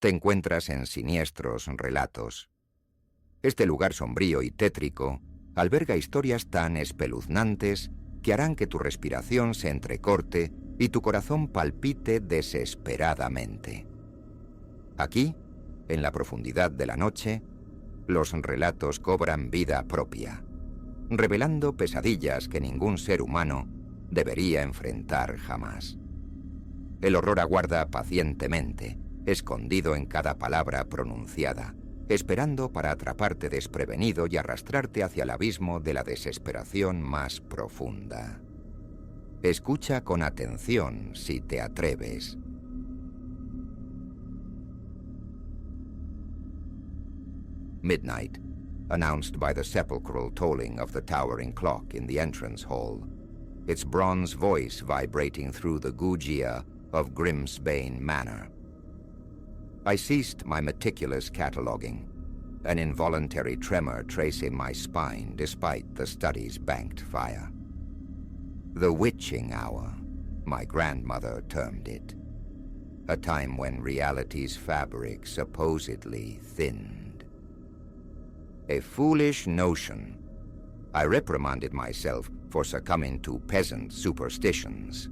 Te encuentras en Siniestros, Relatos. Este lugar sombrío y tétrico alberga historias tan espeluznantes que harán que tu respiración se entrecorte y tu corazón palpite desesperadamente. Aquí, en la profundidad de la noche, los relatos cobran vida propia, revelando pesadillas que ningún ser humano debería enfrentar jamás. El horror aguarda pacientemente, escondido en cada palabra pronunciada, esperando para atraparte desprevenido y arrastrarte hacia el abismo de la desesperación más profunda. Escucha con atención si te atreves. Midnight, announced by the sepulchral tolling of the towering clock in the entrance hall, its bronze voice vibrating through the Gugia of Grimsbane Manor. I ceased my meticulous cataloguing, an involuntary tremor tracing my spine despite the study's banked fire. The witching hour, my grandmother termed it, a time when reality's fabric supposedly thinned. A foolish notion. I reprimanded myself for succumbing to peasant superstitions.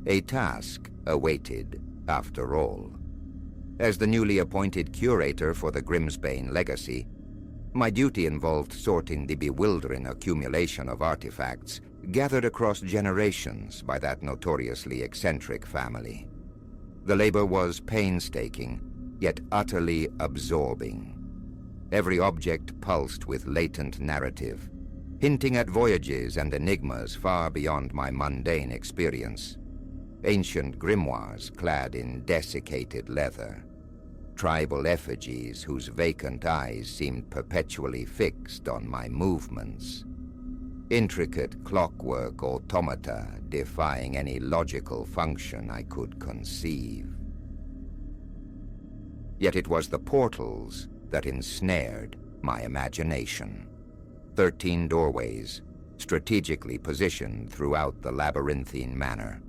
A task awaited after all. As the newly appointed curator for the Grimsbane legacy, my duty involved sorting the bewildering accumulation of artifacts gathered across generations by that notoriously eccentric family. The labor was painstaking, yet utterly absorbing. Every object pulsed with latent narrative, hinting at voyages and enigmas far beyond my mundane experience. Ancient grimoires clad in desiccated leather, tribal effigies whose vacant eyes seemed perpetually fixed on my movements, intricate clockwork automata defying any logical function I could conceive. Yet it was the portals that ensnared my imagination. 13 doorways, strategically positioned throughout the labyrinthine manor,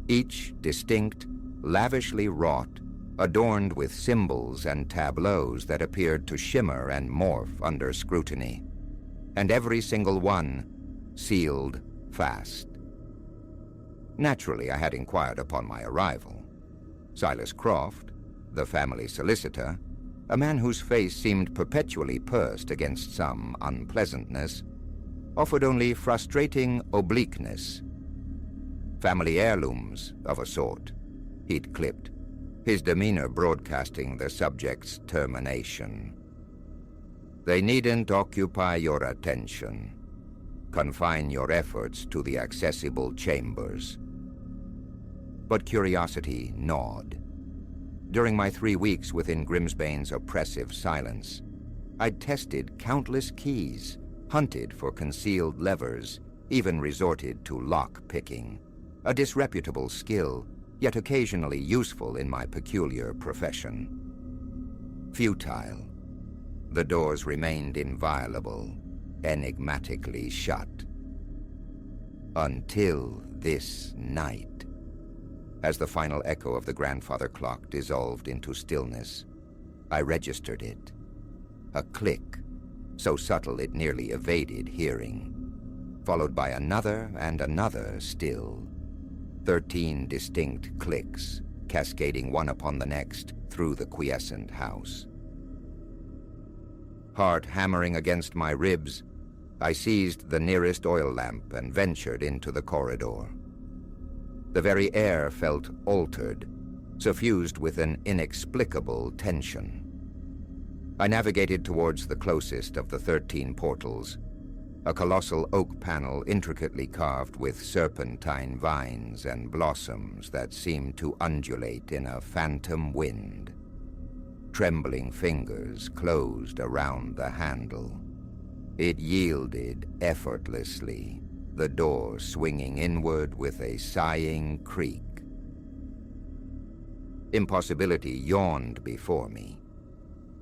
each distinct, lavishly wrought, adorned with symbols and tableaus that appeared to shimmer and morph under scrutiny, and every single one sealed fast. Naturally, I had inquired upon my arrival. Silas Croft, the family solicitor, a man whose face seemed perpetually pursed against some unpleasantness, offered only frustrating obliqueness. Family heirlooms, of a sort, he'd clipped, his demeanor broadcasting the subject's termination. They needn't occupy your attention. Confine your efforts to the accessible chambers. But curiosity gnawed. During my 3 weeks within Grimsbane's oppressive silence, I'd tested countless keys, hunted for concealed levers, even resorted to lock-picking, a disreputable skill, yet occasionally useful in my peculiar profession. Futile. The doors remained inviolable, enigmatically shut. Until this night. As the final echo of the grandfather clock dissolved into stillness, I registered it. A click, so subtle it nearly evaded hearing, followed by another and another still. 13 distinct clicks, cascading one upon the next through the quiescent house. Heart hammering against my ribs, I seized the nearest oil lamp and ventured into the corridor. The very air felt altered, suffused with an inexplicable tension. I navigated towards the closest of the 13 portals, a colossal oak panel intricately carved with serpentine vines and blossoms that seemed to undulate in a phantom wind. Trembling fingers closed around the handle. It yielded effortlessly, the door swinging inward with a sighing creak. Impossibility yawned before me.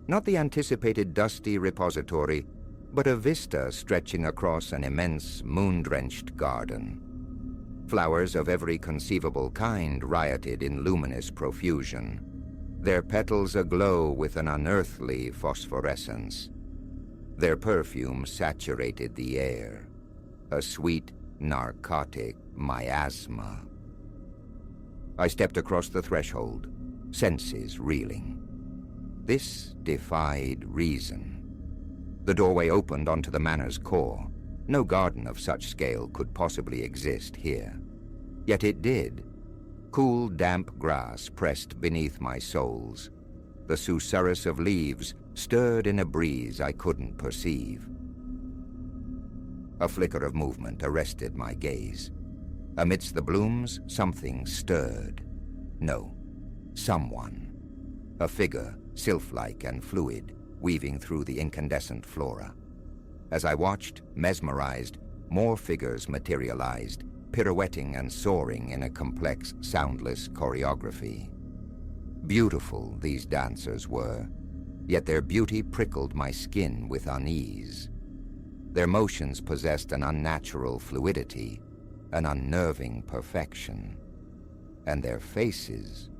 Not the anticipated dusty repository, but a vista stretching across an immense moon-drenched garden. Flowers of every conceivable kind rioted in luminous profusion. their petals aglow with an unearthly phosphorescence. Their perfume saturated the air, a sweet, narcotic miasma. I stepped across the threshold, senses reeling. This defied reason. The doorway opened onto the manor's core. No garden of such scale could possibly exist here. Yet it did. Cool, damp grass pressed beneath my soles. The susurrus of leaves stirred in a breeze I couldn't perceive. A flicker of movement arrested my gaze. Amidst the blooms, something stirred. No, someone. A figure, sylph-like and fluid, weaving through the incandescent flora. As I watched, mesmerized, more figures materialized, pirouetting and soaring in a complex, soundless choreography. Beautiful these dancers were, yet their beauty prickled my skin with unease. Their motions possessed an unnatural fluidity, an unnerving perfection. And their faces...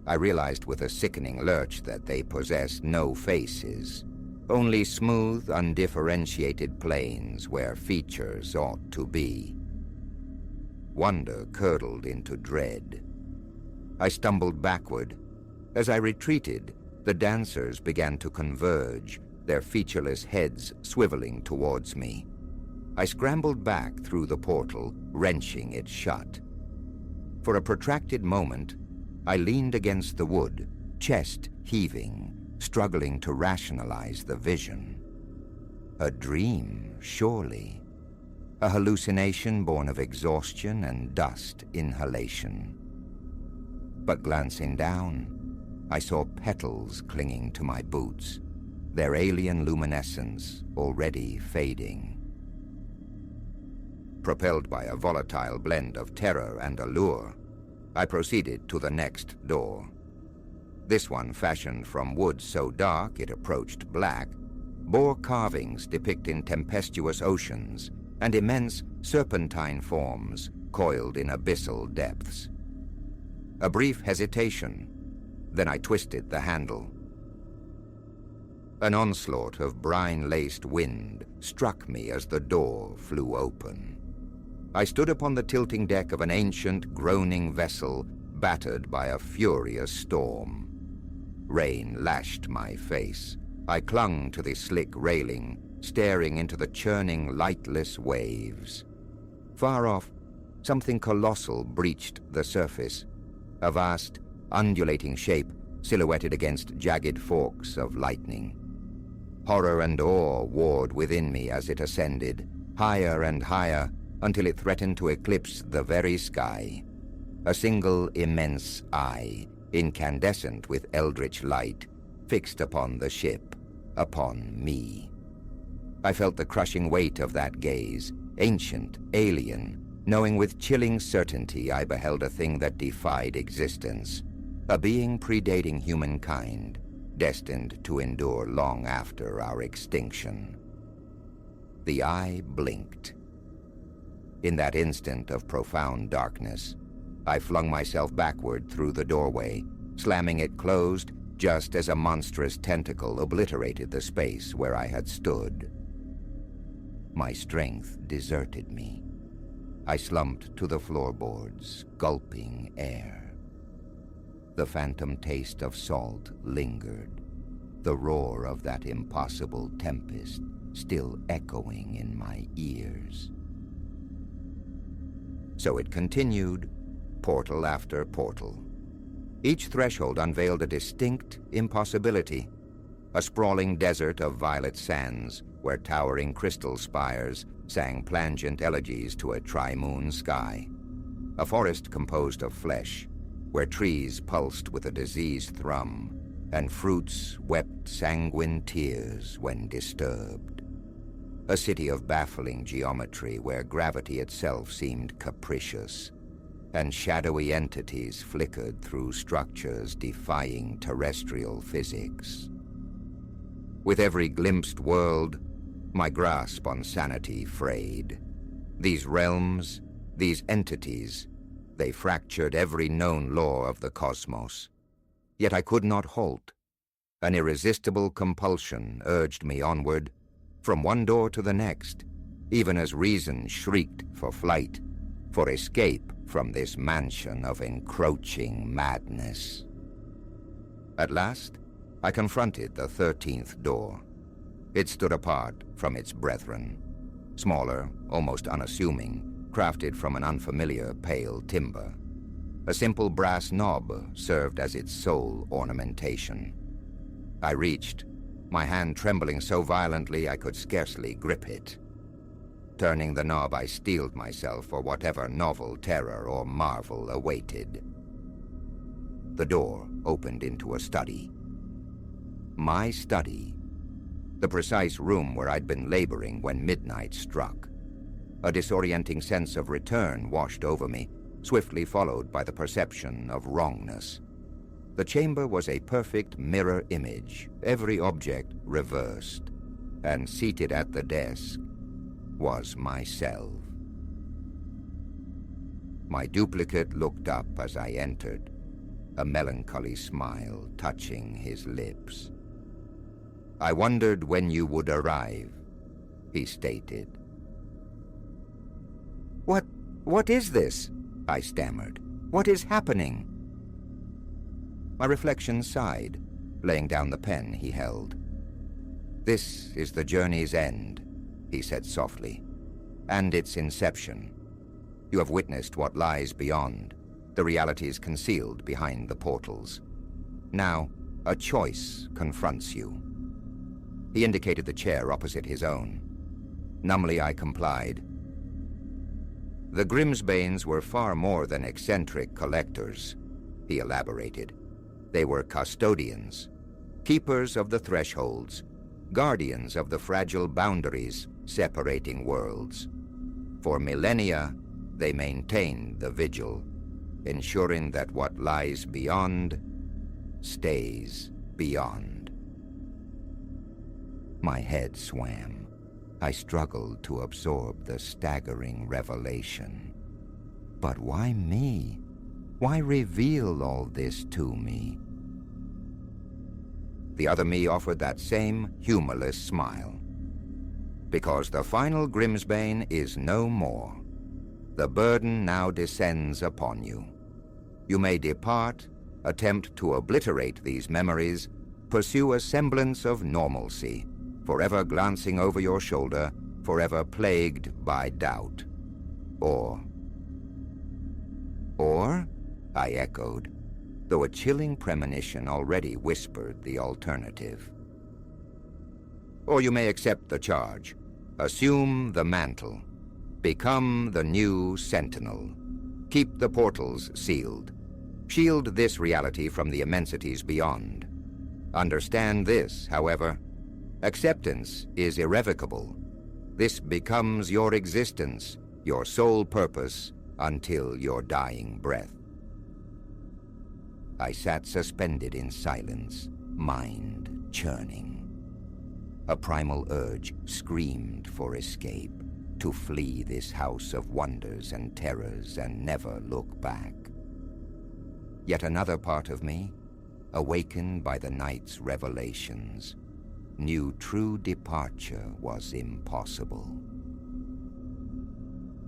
I realized with a sickening lurch that they possessed no faces, only smooth, undifferentiated planes where features ought to be. Wonder curdled into dread. I stumbled backward. As I retreated, the dancers began to converge, their featureless heads swiveling towards me. I scrambled back through the portal, wrenching it shut. For a protracted moment, I leaned against the wood, chest heaving, struggling to rationalize the vision. A dream, surely. A hallucination born of exhaustion and dust inhalation. But glancing down, I saw petals clinging to my boots, their alien luminescence already fading. Propelled by a volatile blend of terror and allure, I proceeded to the next door. This one, fashioned from wood so dark it approached black, bore carvings depicting tempestuous oceans and immense serpentine forms coiled in abyssal depths. A brief hesitation, then I twisted the handle. An onslaught of brine-laced wind struck me as the door flew open. I stood upon the tilting deck of an ancient, groaning vessel battered by a furious storm. Rain lashed my face. I clung to the slick railing, staring into the churning, lightless waves. Far off, something colossal breached the surface, a vast, undulating shape silhouetted against jagged forks of lightning. Horror and awe warred within me as it ascended, higher and higher, until it threatened to eclipse the very sky. A single immense eye, incandescent with eldritch light, fixed upon the ship, upon me. I felt the crushing weight of that gaze, ancient, alien, knowing with chilling certainty I beheld a thing that defied existence, a being predating humankind, destined to endure long after our extinction. The eye blinked. In that instant of profound darkness, I flung myself backward through the doorway, slamming it closed just as a monstrous tentacle obliterated the space where I had stood. My strength deserted me. I slumped to the floorboards, gulping air. The phantom taste of salt lingered, the roar of that impossible tempest still echoing in my ears. So it continued, portal after portal. Each threshold unveiled a distinct impossibility, a sprawling desert of violet sands where towering crystal spires sang plangent elegies to a tri-moon sky, a forest composed of flesh, where trees pulsed with a diseased thrum, and fruits wept sanguine tears when disturbed. A city of baffling geometry where gravity itself seemed capricious, and shadowy entities flickered through structures defying terrestrial physics. With every glimpsed world, my grasp on sanity frayed. These realms, these entities, they fractured every known law of the cosmos. Yet I could not halt. An irresistible compulsion urged me onward, from one door to the next, even as reason shrieked for flight, for escape from this mansion of encroaching madness. At last, I confronted the 13th door. It stood apart from its brethren, smaller, almost unassuming, crafted from an unfamiliar pale timber. A simple brass knob served as its sole ornamentation. I reached, my hand trembling so violently I could scarcely grip it. Turning the knob, I steeled myself for whatever novel terror or marvel awaited. The door opened into a study. My study. The precise room where I'd been laboring when midnight struck. A disorienting sense of return washed over me, swiftly followed by the perception of wrongness. The chamber was a perfect mirror image, every object reversed, and seated at the desk was myself. My duplicate looked up as I entered, a melancholy smile touching his lips. "I wondered when you would arrive," he stated. What is this?" I stammered. "What is happening?" My reflection sighed, laying down the pen he held. "This is the journey's end," he said softly, "and its inception. You have witnessed what lies beyond, the realities concealed behind the portals. Now, a choice confronts you." He indicated the chair opposite his own. Numbly I complied. "The Grimsbanes were far more than eccentric collectors," he elaborated. "They were custodians, keepers of the thresholds, guardians of the fragile boundaries separating worlds. For millennia, they maintained the vigil, ensuring that what lies beyond stays beyond." My head swam. I struggled to absorb the staggering revelation. But why me? Why reveal all this to me? The other me offered that same humorless smile. "Because the final Grimsbane is no more. The burden now descends upon you. You may depart, attempt to obliterate these memories, pursue a semblance of normalcy, forever glancing over your shoulder, forever plagued by doubt. Or, I echoed, though a chilling premonition already whispered the alternative. "Or you may accept the charge, assume the mantle, become the new Sentinel, keep the portals sealed, shield this reality from the immensities beyond. Understand this, however. Acceptance is irrevocable. This becomes your existence, your sole purpose, until your dying breath." I sat suspended in silence, mind churning. A primal urge screamed for escape, to flee this house of wonders and terrors and never look back. Yet another part of me, awakened by the night's revelations, knew true departure was impossible.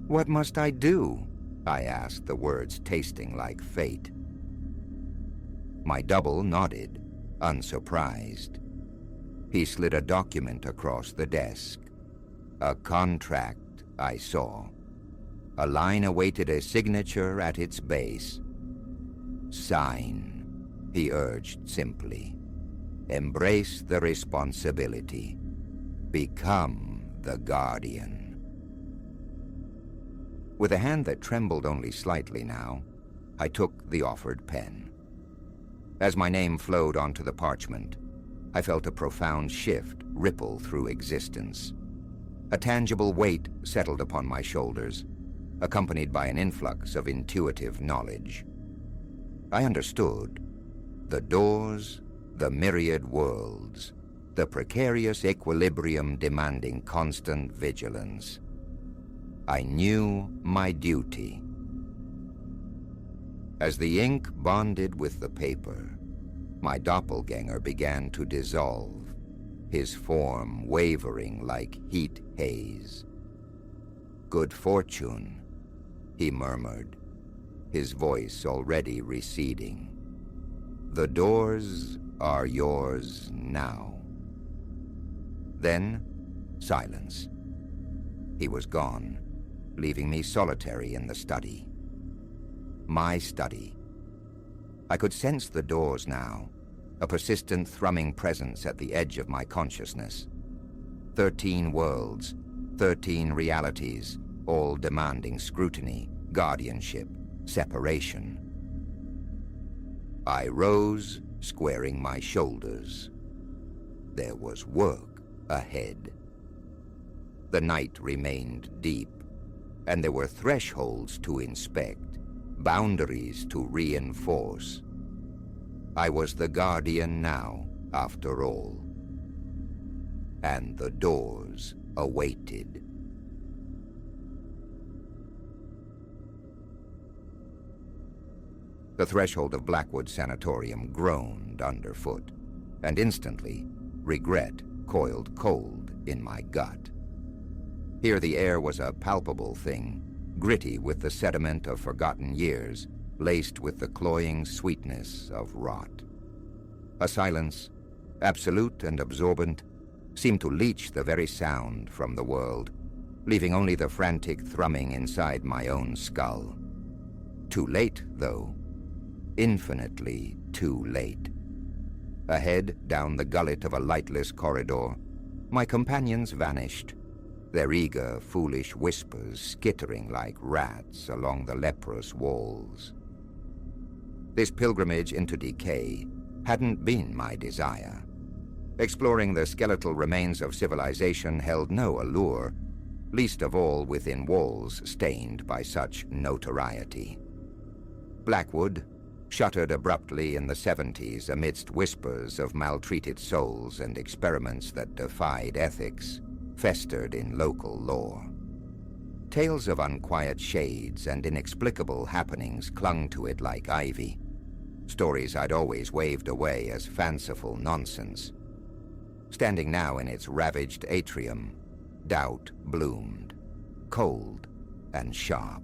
"What must I do?" I asked, the words tasting like fate. My double nodded, unsurprised. He slid a document across the desk. A contract, I saw. A line awaited a signature at its base. "Sign," he urged simply. "Embrace the responsibility. Become the guardian." With a hand that trembled only slightly now, I took the offered pen. As my name flowed onto the parchment, I felt a profound shift ripple through existence. A tangible weight settled upon my shoulders, accompanied by an influx of intuitive knowledge. I understood. The doors, the myriad worlds, the precarious equilibrium demanding constant vigilance. I knew my duty. As the ink bonded with the paper, My doppelganger began to dissolve, his form wavering like heat haze. "Good fortune," he murmured, his voice already receding. "The doors are yours now." Then, silence. He was gone, leaving me solitary in the study. My study. I could sense the doors now, a persistent thrumming presence at the edge of my consciousness. 13 worlds, 13 realities, all demanding scrutiny, guardianship, separation. I rose, squaring my shoulders. There was work ahead. The night remained deep, and there were thresholds to inspect, boundaries to reinforce. I was the guardian now, after all. And the doors awaited. The threshold of Blackwood Sanatorium groaned underfoot, and instantly, regret coiled cold in my gut. Here the air was a palpable thing, gritty with the sediment of forgotten years, laced with the cloying sweetness of rot. A silence, absolute and absorbent, seemed to leach the very sound from the world, leaving only the frantic thrumming inside my own skull. Too late, though. Infinitely too late. Ahead, down the gullet of a lightless corridor, my companions vanished, their eager, foolish whispers skittering like rats along the leprous walls. This pilgrimage into decay hadn't been my desire. Exploring the skeletal remains of civilization held no allure, least of all within walls stained by such notoriety. Blackwood, shuttered abruptly in the 70s amidst whispers of maltreated souls and experiments that defied ethics, festered in local lore. Tales of unquiet shades and inexplicable happenings clung to it like ivy, stories I'd always waved away as fanciful nonsense. Standing now in its ravaged atrium, doubt bloomed, cold and sharp.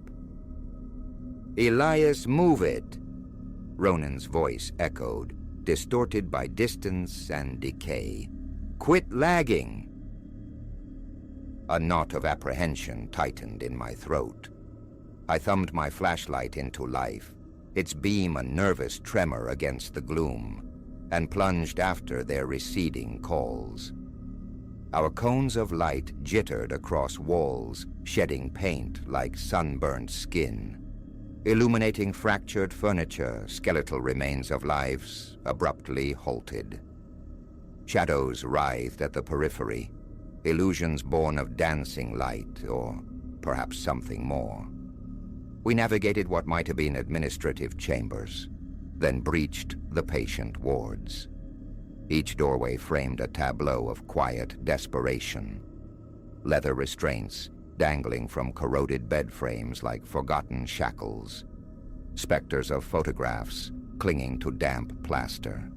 "Elias, move it!" Ronan's voice echoed, distorted by distance and decay. "Quit lagging!" A knot of apprehension tightened in my throat. I thumbed my flashlight into life, its beam a nervous tremor against the gloom, and plunged after their receding calls. Our cones of light jittered across walls, shedding paint like sunburnt skin, illuminating fractured furniture, skeletal remains of lives abruptly halted. Shadows writhed at the periphery, illusions born of dancing light, or perhaps something more. We navigated what might have been administrative chambers, then breached the patient wards. Each doorway framed a tableau of quiet desperation. Leather restraints dangling from corroded bed frames like forgotten shackles. Specters of photographs clinging to damp plaster.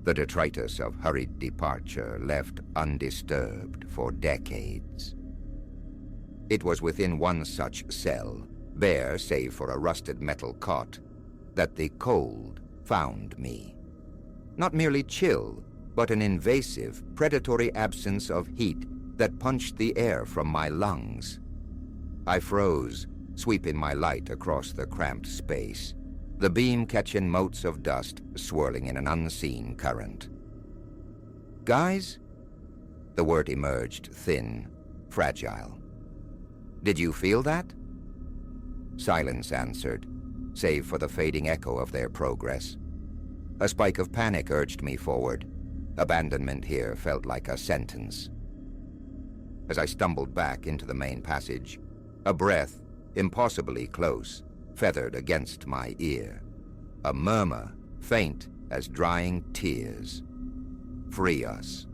The detritus of hurried departure left undisturbed for decades. It was within one such cell, bare save for a rusted metal cot, that the cold found me. Not merely chill, but an invasive, predatory absence of heat that punched the air from my lungs. I froze, sweeping my light across the cramped space, the beam catching motes of dust swirling in an unseen current. "Guys?" The word emerged thin, fragile. "Did you feel that?" Silence answered, save for the fading echo of their progress. A spike of panic urged me forward. Abandonment here felt like a sentence. As I stumbled back into the main passage, a breath, impossibly close, feathered against my ear. A murmur, faint as drying tears. "Free us."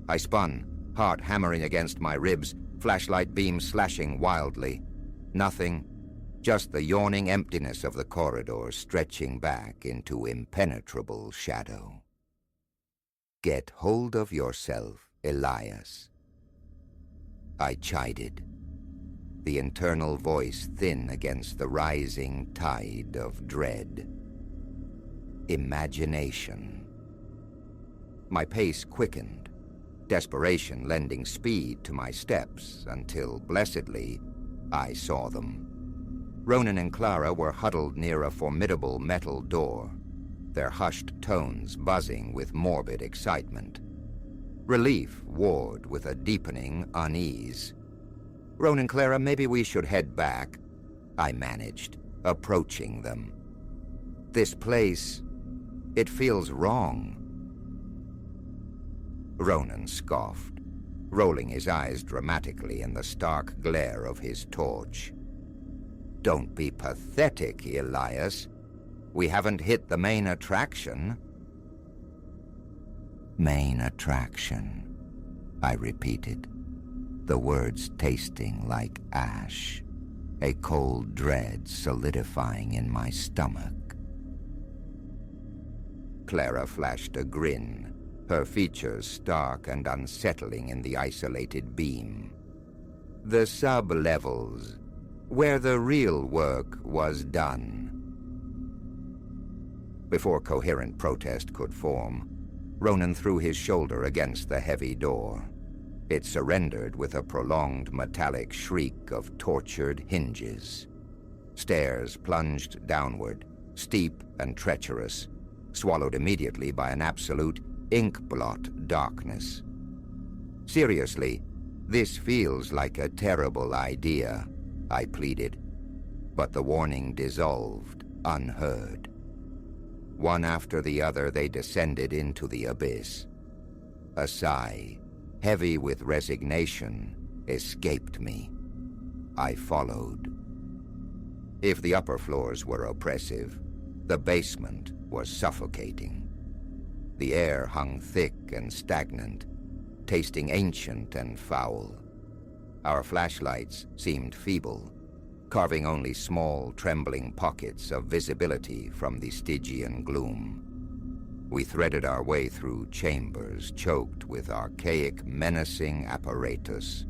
I spun, heart hammering against my ribs, flashlight beam slashing wildly. Nothing, just the yawning emptiness of the corridor stretching back into impenetrable shadow. "Get hold of yourself, Elias," I chided, the internal voice thin against the rising tide of dread. Imagination. My pace quickened, desperation lending speed to my steps until, blessedly, I saw them. Ronan and Clara were huddled near a formidable metal door, their hushed tones buzzing with morbid excitement. Relief warred with a deepening unease. "Ronan, Clara, maybe we should head back," I managed, approaching them. "This place, it feels wrong." Ronan scoffed, rolling his eyes dramatically in the stark glare of his torch. "Don't be pathetic, Elias. We haven't hit the main attraction." "Main attraction," I repeated, the words tasting like ash, a cold dread solidifying in my stomach. Clara flashed a grin, her features stark and unsettling in the isolated beam. "The sub-levels, where the real work was done." Before coherent protest could form, Ronan threw his shoulder against the heavy door. It surrendered with a prolonged metallic shriek of tortured hinges. Stairs plunged downward, steep and treacherous, swallowed immediately by an absolute ink-blot darkness. "Seriously, this feels like a terrible idea," I pleaded, but the warning dissolved, unheard. One after the other they descended into the abyss. A sigh, heavy with resignation, escaped me. I followed. If the upper floors were oppressive, the basement was suffocating. The air hung thick and stagnant, tasting ancient and foul. Our flashlights seemed feeble, carving only small, trembling pockets of visibility from the Stygian gloom. We threaded our way through chambers choked with archaic, menacing apparatus,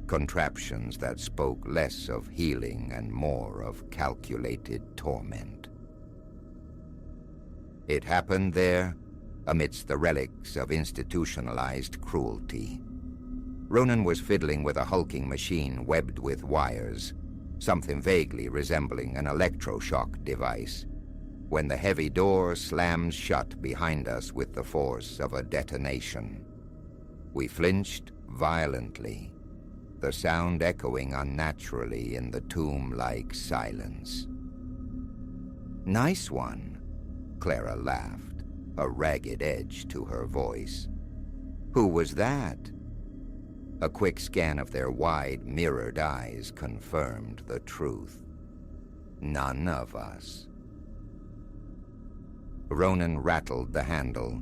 contraptions that spoke less of healing and more of calculated torment. It happened there, amidst the relics of institutionalized cruelty. Ronan was fiddling with a hulking machine webbed with wires, something vaguely resembling an electroshock device, when the heavy door slammed shut behind us with the force of a detonation. We flinched violently, the sound echoing unnaturally in the tomb-like silence. "Nice one," Clara laughed, a ragged edge to her voice. "Who was that?" A quick scan of their wide, mirrored eyes confirmed the truth. "None of us." Ronan rattled the handle,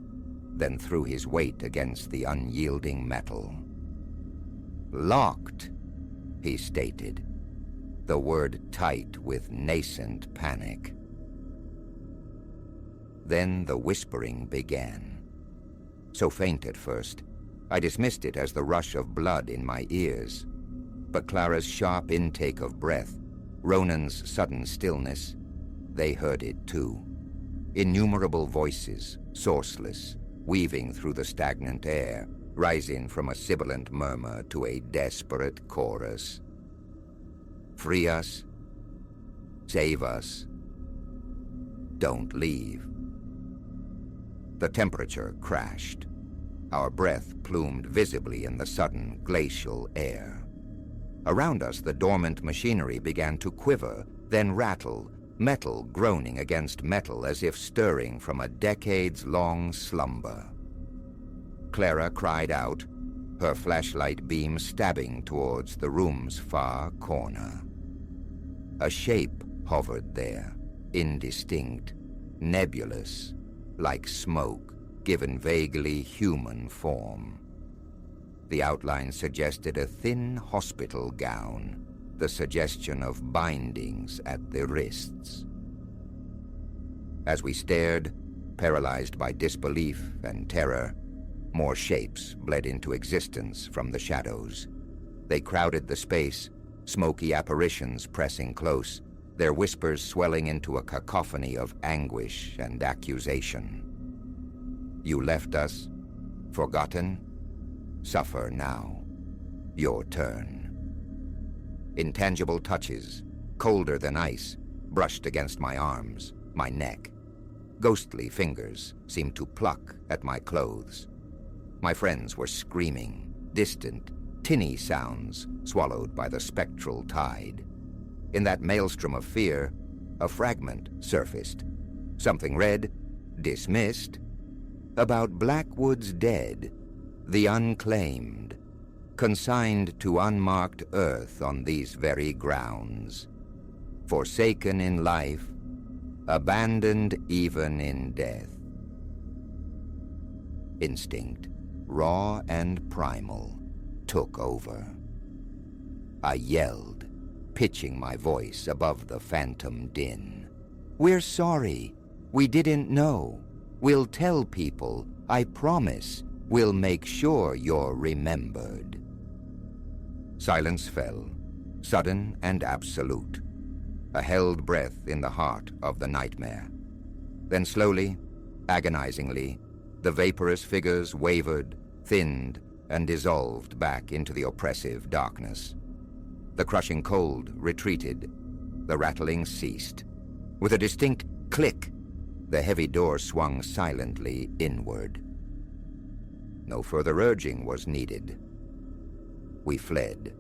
then threw his weight against the unyielding metal. "Locked," he stated, the word tight with nascent panic. Then the whispering began. So faint at first, I dismissed it as the rush of blood in my ears. But Clara's sharp intake of breath, Ronan's sudden stillness, they heard it too. Innumerable voices, sourceless, weaving through the stagnant air, rising from a sibilant murmur to a desperate chorus. "Free us. Save us. Don't leave." The temperature crashed. Our breath plumed visibly in the sudden glacial air. Around us, the dormant machinery began to quiver, then rattle, metal groaning against metal as if stirring from a decades-long slumber. Clara cried out, her flashlight beam stabbing towards the room's far corner. A shape hovered there, indistinct, nebulous, like smoke, given vaguely human form. The outline suggested a thin hospital gown, the suggestion of bindings at the wrists. As we stared, paralyzed by disbelief and terror, more shapes bled into existence from the shadows. They crowded the space, smoky apparitions pressing close, their whispers swelling into a cacophony of anguish and accusation. You left us, forgotten? Suffer now. Your turn. Intangible touches, colder than ice, brushed against my arms, my neck. Ghostly fingers seemed to pluck at my clothes. My friends were screaming, distant, tinny sounds swallowed by the spectral tide. In that maelstrom of fear, a fragment surfaced. Something read, dismissed, about Blackwood's dead, the unclaimed, consigned to unmarked earth on these very grounds, forsaken in life, abandoned even in death. Instinct, raw and primal, took over. I yelled, pitching my voice above the phantom din. We're sorry. We didn't know. We'll tell people. I promise. We'll make sure you're remembered. Silence fell, sudden and absolute. A held breath in the heart of the nightmare. Then slowly, agonizingly, the vaporous figures wavered, thinned, and dissolved back into the oppressive darkness. The crushing cold retreated. The rattling ceased. With a distinct click, the heavy door swung silently inward. No further urging was needed. We fled.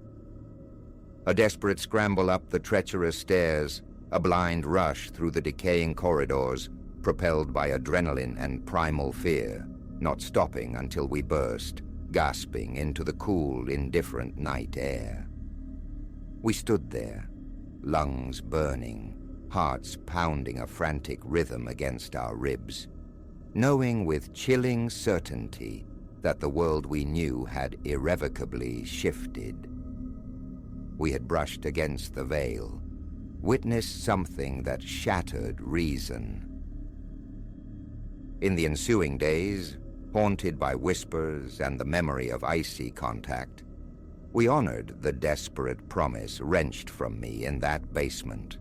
A desperate scramble up the treacherous stairs, a blind rush through the decaying corridors, propelled by adrenaline and primal fear, not stopping until we burst, gasping into the cool, indifferent night air. We stood there, lungs burning, hearts pounding a frantic rhythm against our ribs, knowing with chilling certainty that the world we knew had irrevocably shifted. We had brushed against the veil, witnessed something that shattered reason. In the ensuing days, haunted by whispers and the memory of icy contact, we honored the desperate promise wrenched from me in that basement.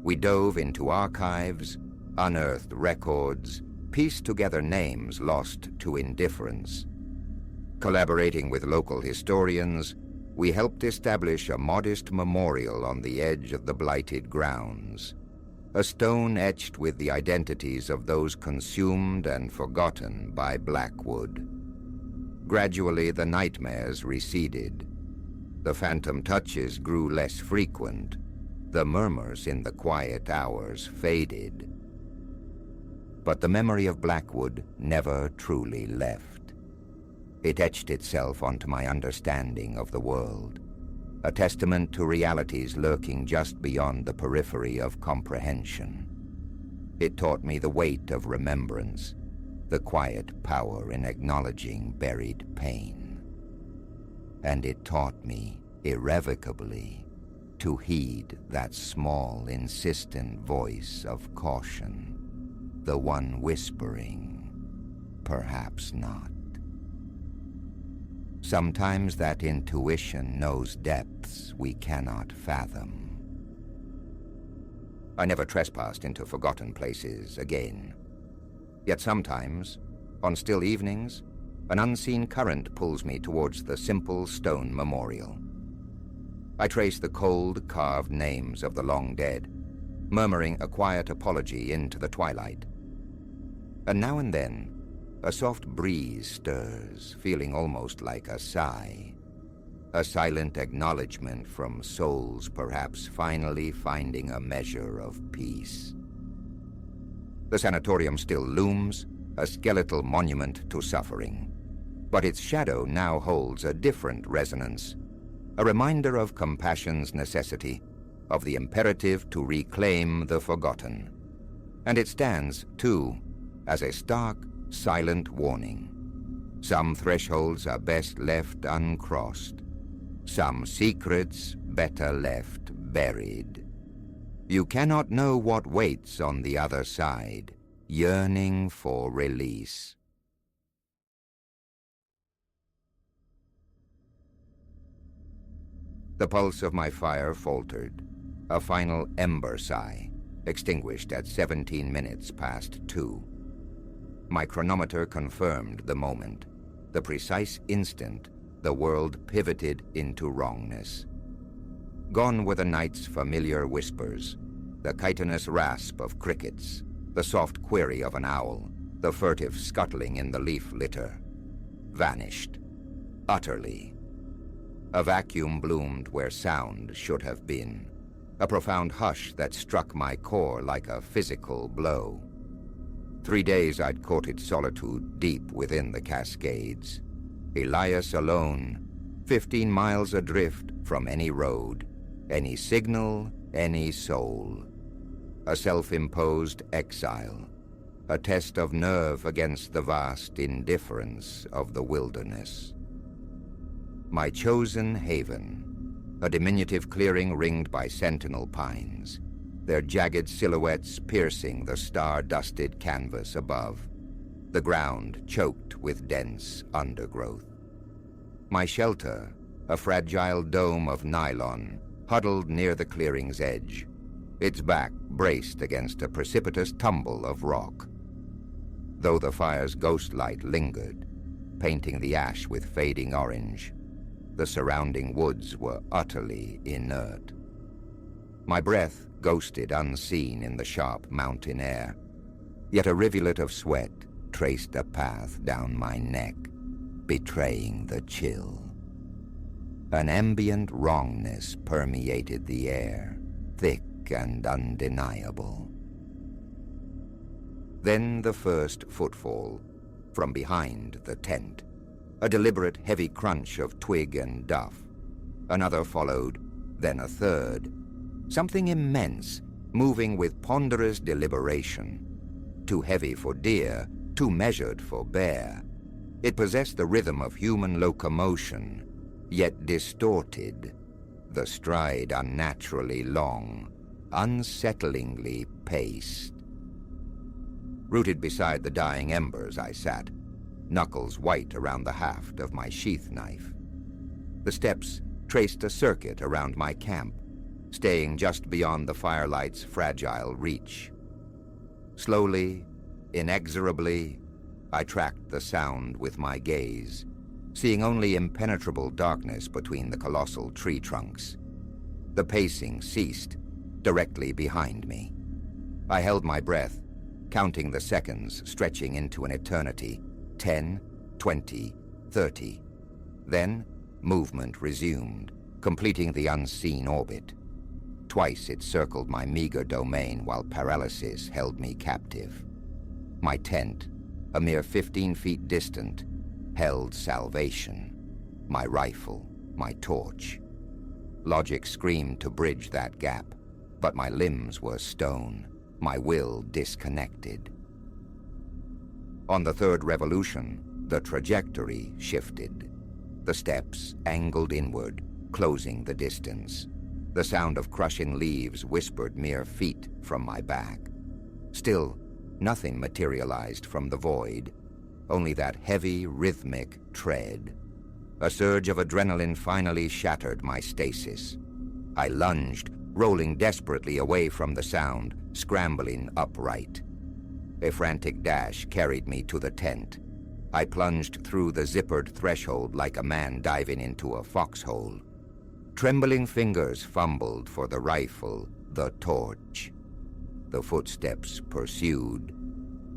We dove into archives, unearthed records, pieced together names lost to indifference. Collaborating with local historians, we helped establish a modest memorial on the edge of the blighted grounds, a stone etched with the identities of those consumed and forgotten by Blackwood. Gradually, the nightmares receded. The phantom touches grew less frequent. The murmurs in the quiet hours faded. But the memory of Blackwood never truly left. It etched itself onto my understanding of the world, a testament to realities lurking just beyond the periphery of comprehension. It taught me the weight of remembrance, the quiet power in acknowledging buried pain. And it taught me, irrevocably, to heed that small, insistent voice of caution, the one whispering, perhaps not. Sometimes that intuition knows depths we cannot fathom. I never trespassed into forgotten places again. Yet sometimes, on still evenings, an unseen current pulls me towards the simple stone memorial. I trace the cold, carved names of the long dead, murmuring a quiet apology into the twilight. And now and then, a soft breeze stirs, feeling almost like a sigh, a silent acknowledgement from souls perhaps finally finding a measure of peace. The sanatorium still looms, a skeletal monument to suffering, but its shadow now holds a different resonance, a reminder of compassion's necessity, of the imperative to reclaim the forgotten. And it stands, too, as a stark, silent warning. Some thresholds are best left uncrossed. Some secrets better left buried. You cannot know what waits on the other side, yearning for release. The pulse of my fire faltered, a final ember sigh, extinguished at 17 minutes past 2. My chronometer confirmed the moment, the precise instant the world pivoted into wrongness. Gone were the night's familiar whispers, the chitinous rasp of crickets, the soft query of an owl, the furtive scuttling in the leaf litter. Vanished, utterly. A vacuum bloomed where sound should have been, a profound hush that struck my core like a physical blow. 3 days I'd courted solitude deep within the Cascades. Elias alone, 15 miles adrift from any road, any signal, any soul. A self-imposed exile, a test of nerve against the vast indifference of the wilderness. My chosen haven, a diminutive clearing ringed by sentinel pines, their jagged silhouettes piercing the star-dusted canvas above, the ground choked with dense undergrowth. My shelter, a fragile dome of nylon, huddled near the clearing's edge, its back braced against a precipitous tumble of rock. Though the fire's ghost light lingered, painting the ash with fading orange, the surrounding woods were utterly inert. My breath ghosted unseen in the sharp mountain air, yet a rivulet of sweat traced a path down my neck, betraying the chill. An ambient wrongness permeated the air, thick and undeniable. Then the first footfall, from behind the tent, a deliberate heavy crunch of twig and duff. Another followed, then a third. Something immense, moving with ponderous deliberation. Too heavy for deer, too measured for bear. It possessed the rhythm of human locomotion, yet distorted, the stride unnaturally long, unsettlingly paced. Rooted beside the dying embers I sat, knuckles white around the haft of my sheath knife. The steps traced a circuit around my camp, staying just beyond the firelight's fragile reach. Slowly, inexorably, I tracked the sound with my gaze, seeing only impenetrable darkness between the colossal tree trunks. The pacing ceased, directly behind me. I held my breath, counting the seconds stretching into an eternity, 10, 20, 30. Then, movement resumed, completing the unseen orbit. Twice it circled my meager domain while paralysis held me captive. My tent, a mere 15 feet distant, held salvation. My rifle, my torch. Logic screamed to bridge that gap, but my limbs were stone, my will disconnected. On the third revolution, the trajectory shifted. The steps angled inward, closing the distance. The sound of crushing leaves whispered mere feet from my back. Still, nothing materialized from the void, only that heavy, rhythmic tread. A surge of adrenaline finally shattered my stasis. I lunged, rolling desperately away from the sound, scrambling upright. A frantic dash carried me to the tent. I plunged through the zippered threshold like a man diving into a foxhole. Trembling fingers fumbled for the rifle, the torch. The footsteps pursued,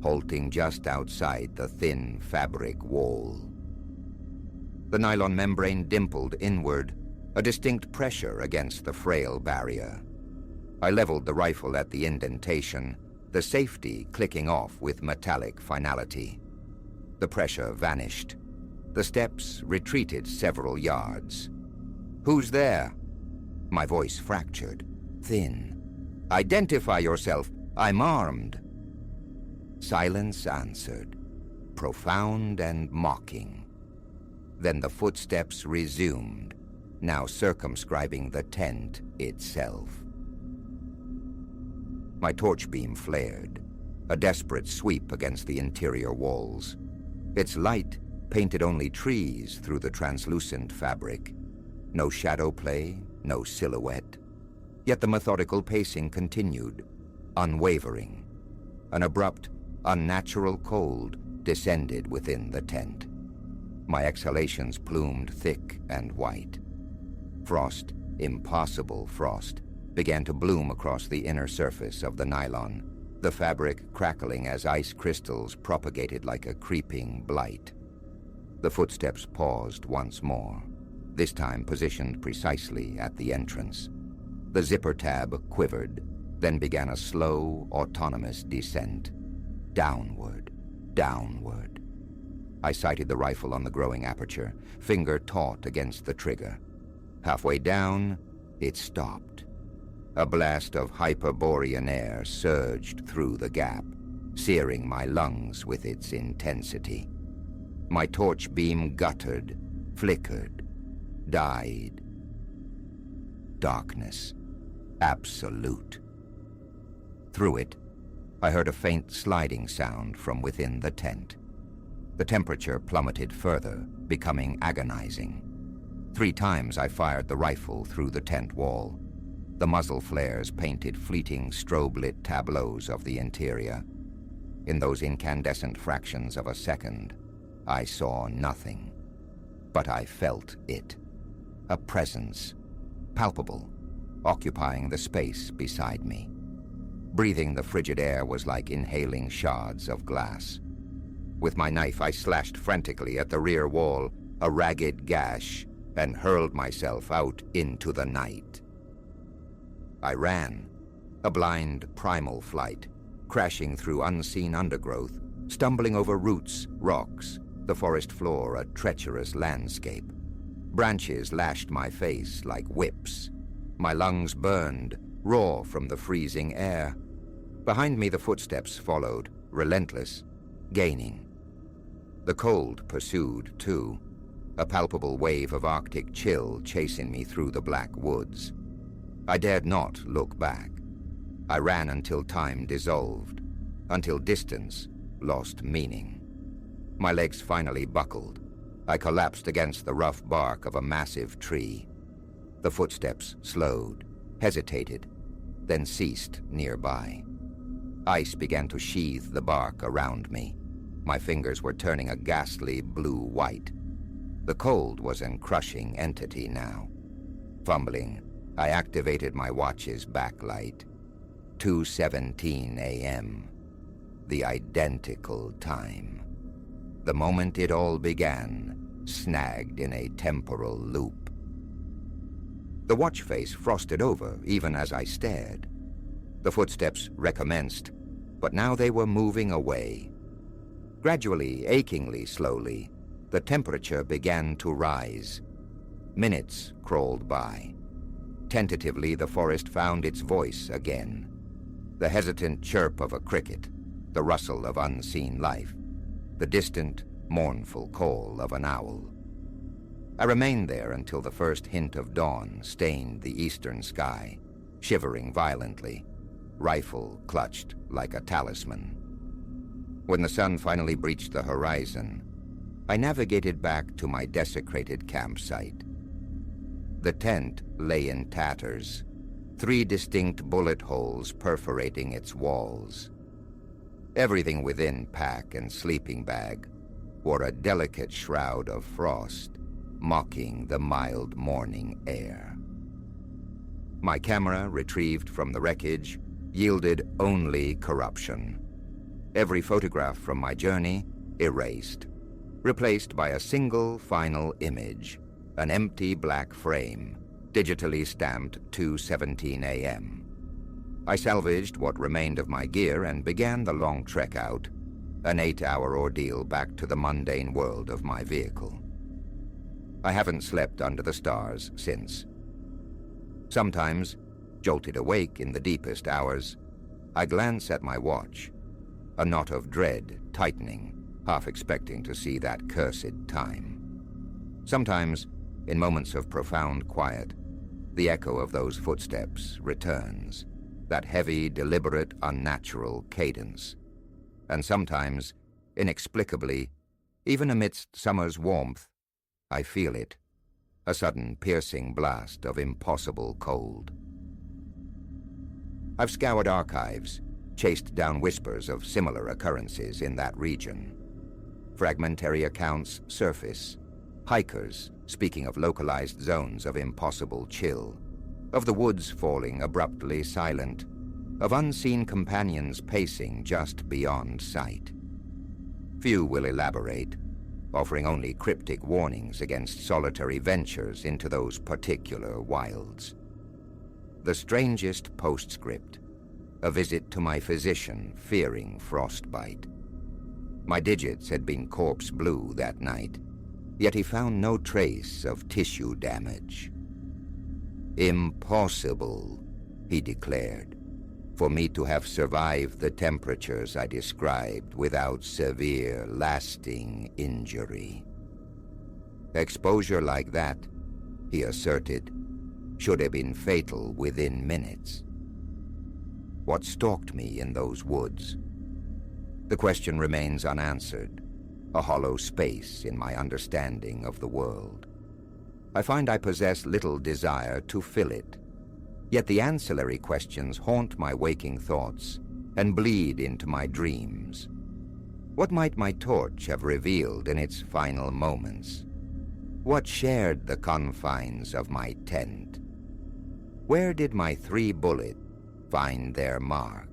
halting just outside the thin fabric wall. The nylon membrane dimpled inward, a distinct pressure against the frail barrier. I leveled the rifle at the indentation, the safety clicking off with metallic finality. The pressure vanished. The steps retreated several yards. "Who's there?" My voice fractured, thin. "Identify yourself. I'm armed." Silence answered, profound and mocking. Then the footsteps resumed, now circumscribing the tent itself. My torch beam flared, a desperate sweep against the interior walls. Its light painted only trees through the translucent fabric. No shadow play, no silhouette. Yet the methodical pacing continued, unwavering. An abrupt, unnatural cold descended within the tent. My exhalations plumed thick and white. Frost, impossible frost, began to bloom across the inner surface of the nylon, the fabric crackling as ice crystals propagated like a creeping blight. The footsteps paused once more, this time positioned precisely at the entrance. The zipper tab quivered, then began a slow, autonomous descent. Downward, downward. I sighted the rifle on the growing aperture, finger taut against the trigger. Halfway down, it stopped. A blast of Hyperborean air surged through the gap, searing my lungs with its intensity. My torch beam guttered, flickered, died. Darkness. Absolute. Through it, I heard a faint sliding sound from within the tent. The temperature plummeted further, becoming agonizing. 3 times I fired the rifle through the tent wall. The muzzle flares painted fleeting strobe-lit tableaus of the interior. In those incandescent fractions of a second, I saw nothing. But I felt it. A presence, palpable, occupying the space beside me. Breathing the frigid air was like inhaling shards of glass. With my knife, I slashed frantically at the rear wall, a ragged gash, and hurled myself out into the night. I ran, a blind, primal flight, crashing through unseen undergrowth, stumbling over roots, rocks, the forest floor a treacherous landscape. Branches lashed my face like whips. My lungs burned, raw from the freezing air. Behind me the footsteps followed, relentless, gaining. The cold pursued, too, a palpable wave of Arctic chill chasing me through the black woods. I dared not look back. I ran until time dissolved, until distance lost meaning. My legs finally buckled. I collapsed against the rough bark of a massive tree. The footsteps slowed, hesitated, then ceased nearby. Ice began to sheathe the bark around me. My fingers were turning a ghastly blue-white. The cold was an crushing entity now. Fumbling, I activated my watch's backlight. 2:17 a.m. The identical time. The moment it all began, snagged in a temporal loop. The watch face frosted over even as I stared. The footsteps recommenced, but now they were moving away. Gradually, achingly slowly, the temperature began to rise. Minutes crawled by. Tentatively, the forest found its voice again. The hesitant chirp of a cricket, the rustle of unseen life, the distant, mournful call of an owl. I remained there until the first hint of dawn stained the eastern sky, shivering violently, rifle clutched like a talisman. When the sun finally breached the horizon, I navigated back to my desecrated campsite. The tent lay in tatters, 3 distinct bullet holes perforating its walls. Everything within pack and sleeping bag wore a delicate shroud of frost, mocking the mild morning air. My camera, retrieved from the wreckage, yielded only corruption. Every photograph from my journey erased, replaced by a single final image, an empty black frame, digitally stamped 2:17 a.m. I salvaged what remained of my gear and began the long trek out, an 8-hour ordeal back to the mundane world of my vehicle. I haven't slept under the stars since. Sometimes, jolted awake in the deepest hours, I glance at my watch, a knot of dread tightening, half expecting to see that cursed time. Sometimes, in moments of profound quiet, the echo of those footsteps returns, that heavy, deliberate, unnatural cadence. And sometimes, inexplicably, even amidst summer's warmth, I feel it, a sudden piercing blast of impossible cold. I've scoured archives, chased down whispers of similar occurrences in that region. Fragmentary accounts surface, hikers speaking of localized zones of impossible chill, of the woods falling abruptly silent, of unseen companions pacing just beyond sight. Few will elaborate, offering only cryptic warnings against solitary ventures into those particular wilds. The strangest postscript, a visit to my physician fearing frostbite. My digits had been corpse blue that night, yet he found no trace of tissue damage. Impossible, he declared, for me to have survived the temperatures I described without severe, lasting injury. Exposure like that, he asserted, should have been fatal within minutes. What stalked me in those woods? The question remains unanswered, a hollow space in my understanding of the world. I find I possess little desire to fill it, yet the ancillary questions haunt my waking thoughts and bleed into my dreams. What might my torch have revealed in its final moments? What shared the confines of my tent? Where did my 3 bullets find their mark?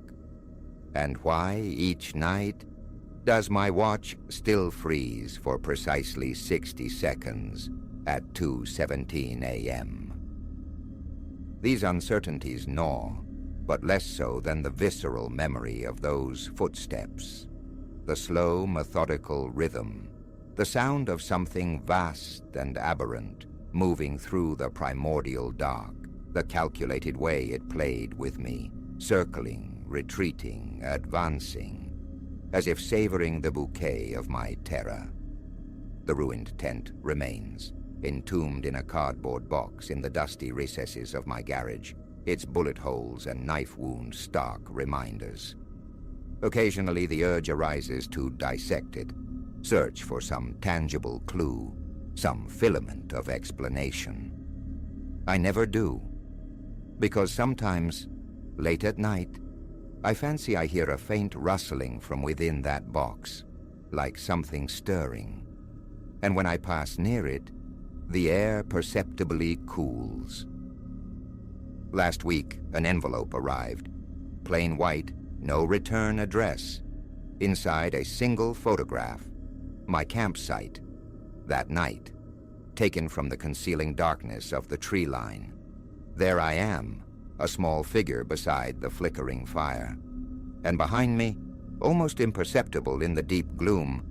And why, each night, does my watch still freeze for precisely 60 seconds at 2:17 a.m.? These uncertainties gnaw, but less so than the visceral memory of those footsteps, the slow, methodical rhythm, the sound of something vast and aberrant moving through the primordial dark, the calculated way it played with me, circling, retreating, advancing, as if savoring the bouquet of my terror. The ruined tent remains, entombed in a cardboard box in the dusty recesses of my garage, its bullet holes and knife wounds stark reminders. Occasionally the urge arises to dissect it, search for some tangible clue, some filament of explanation. I never do, because sometimes, late at night, I fancy I hear a faint rustling from within that box, like something stirring, and when I pass near it, the air perceptibly cools. Last week, an envelope arrived, plain white, no return address. Inside, a single photograph, my campsite, that night, taken from the concealing darkness of the tree line. There I am, a small figure beside the flickering fire, and behind me, almost imperceptible in the deep gloom,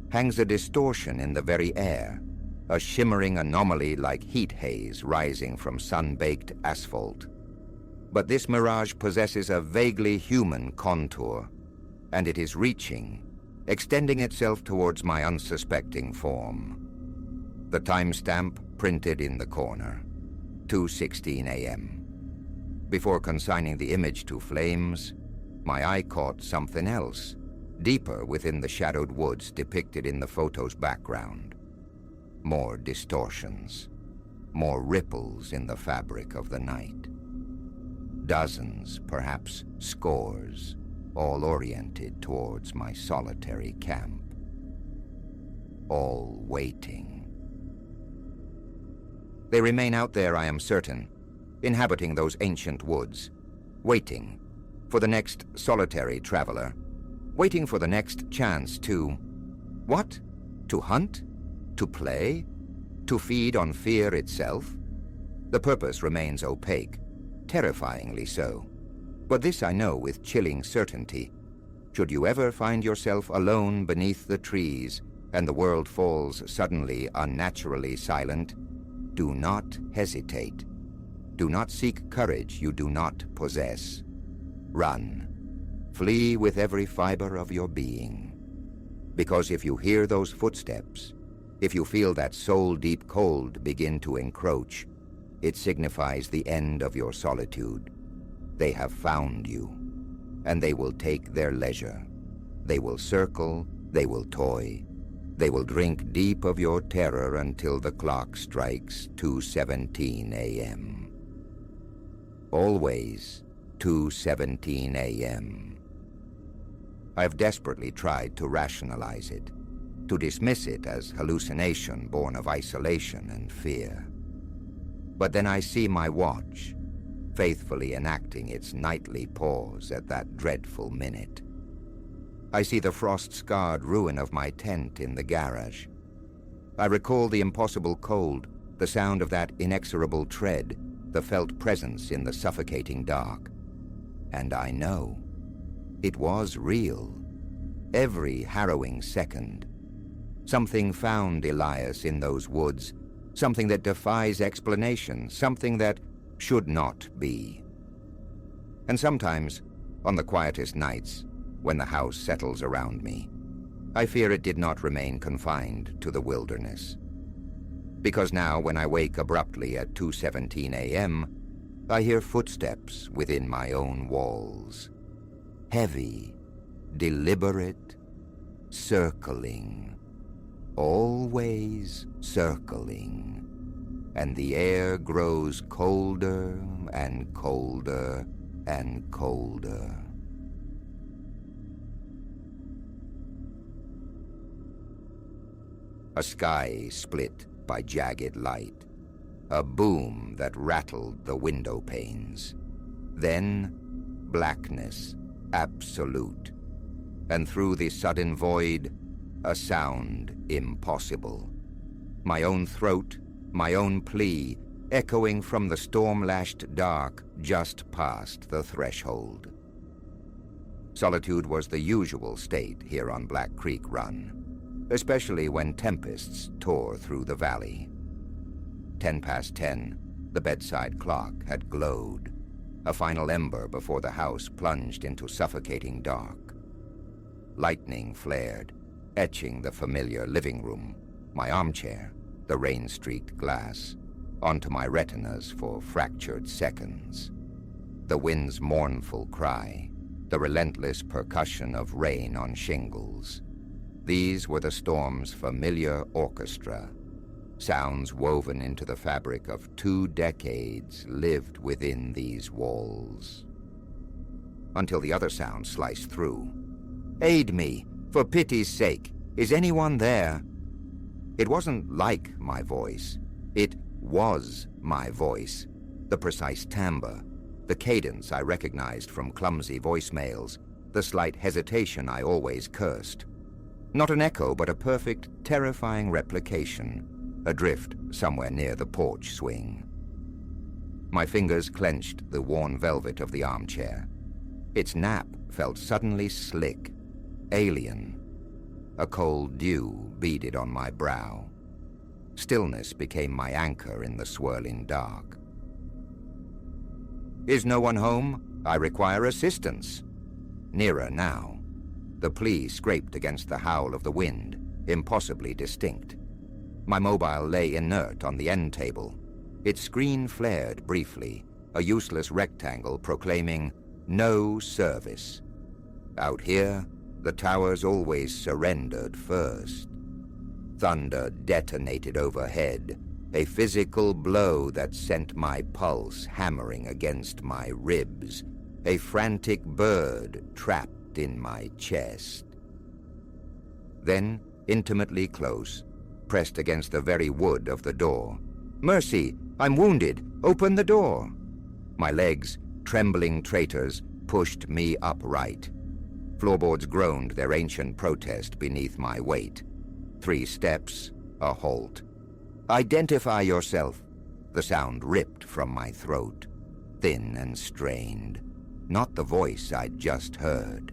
hangs a distortion in the very air, a shimmering anomaly like heat haze rising from sun-baked asphalt. But this mirage possesses a vaguely human contour, and it is reaching, extending itself towards my unsuspecting form. The timestamp printed in the corner, 2:16 a.m. Before consigning the image to flames, my eye caught something else, deeper within the shadowed woods depicted in the photo's background. More distortions, more ripples in the fabric of the night. Dozens, perhaps scores, all oriented towards my solitary camp. All waiting. They remain out there, I am certain, inhabiting those ancient woods, waiting for the next solitary traveler, waiting for the next chance to... what? To hunt? To play? To feed on fear itself? The purpose remains opaque, terrifyingly so. But this I know with chilling certainty. Should you ever find yourself alone beneath the trees and the world falls suddenly unnaturally silent, do not hesitate. Do not seek courage you do not possess. Run. Flee with every fiber of your being. Because if you hear those footsteps, If you feel that soul-deep cold begin to encroach, it signifies the end of your solitude. They have found you, and they will take their leisure. They will circle, they will toy. They will drink deep of your terror until the clock strikes 2:17 a.m. Always 2:17 a.m. I've desperately tried to rationalize it, to dismiss it as hallucination born of isolation and fear. But then I see my watch, faithfully enacting its nightly pause at that dreadful minute. I see the frost-scarred ruin of my tent in the garage. I recall the impossible cold, the sound of that inexorable tread, the felt presence in the suffocating dark. And I know it was real. Every harrowing second. Something found Elias in those woods, something that defies explanation, something that should not be. And sometimes, on the quietest nights, when the house settles around me, I fear it did not remain confined to the wilderness. Because now, when I wake abruptly at 2:17 a.m., I hear footsteps within my own walls. Heavy, deliberate, circling. Always circling. And the air grows colder and colder and colder. A sky split by jagged light, a boom that rattled the window panes. Then blackness, absolute, and through the sudden void, a sound impossible. My own throat, my own plea, echoing from the storm-lashed dark just past the threshold. Solitude was the usual state here on Black Creek Run, especially when tempests tore through the valley. 10:10, the bedside clock had glowed, a final ember before the house plunged into suffocating dark. Lightning flared, etching the familiar living room, my armchair, the rain-streaked glass, onto my retinas for fractured seconds. The wind's mournful cry, the relentless percussion of rain on shingles. These were the storm's familiar orchestra, sounds woven into the fabric of 2 decades lived within these walls. Until the other sound sliced through. "Aid me, for pity's sake! Is anyone there?" It wasn't like my voice. It was my voice. The precise timbre, the cadence I recognized from clumsy voicemails, the slight hesitation I always cursed. Not an echo, but a perfect, terrifying replication, adrift somewhere near the porch swing. My fingers clenched the worn velvet of the armchair. Its nap felt suddenly slick, alien. A cold dew beaded on my brow. Stillness became my anchor in the swirling dark. "Is no one home? I require assistance." Nearer now. The plea scraped against the howl of the wind, impossibly distinct. My mobile lay inert on the end table. Its screen flared briefly, a useless rectangle proclaiming, "No service." Out here, the towers always surrendered first. Thunder detonated overhead, a physical blow that sent my pulse hammering against my ribs, a frantic bird trapped in my chest. Then, intimately close, pressed against the very wood of the door. "Mercy! I'm wounded! Open the door!" My legs, trembling traitors, pushed me upright. Floorboards groaned their ancient protest beneath my weight. 3 steps, a halt. "Identify yourself!" The sound ripped from my throat, thin and strained. Not the voice I'd just heard.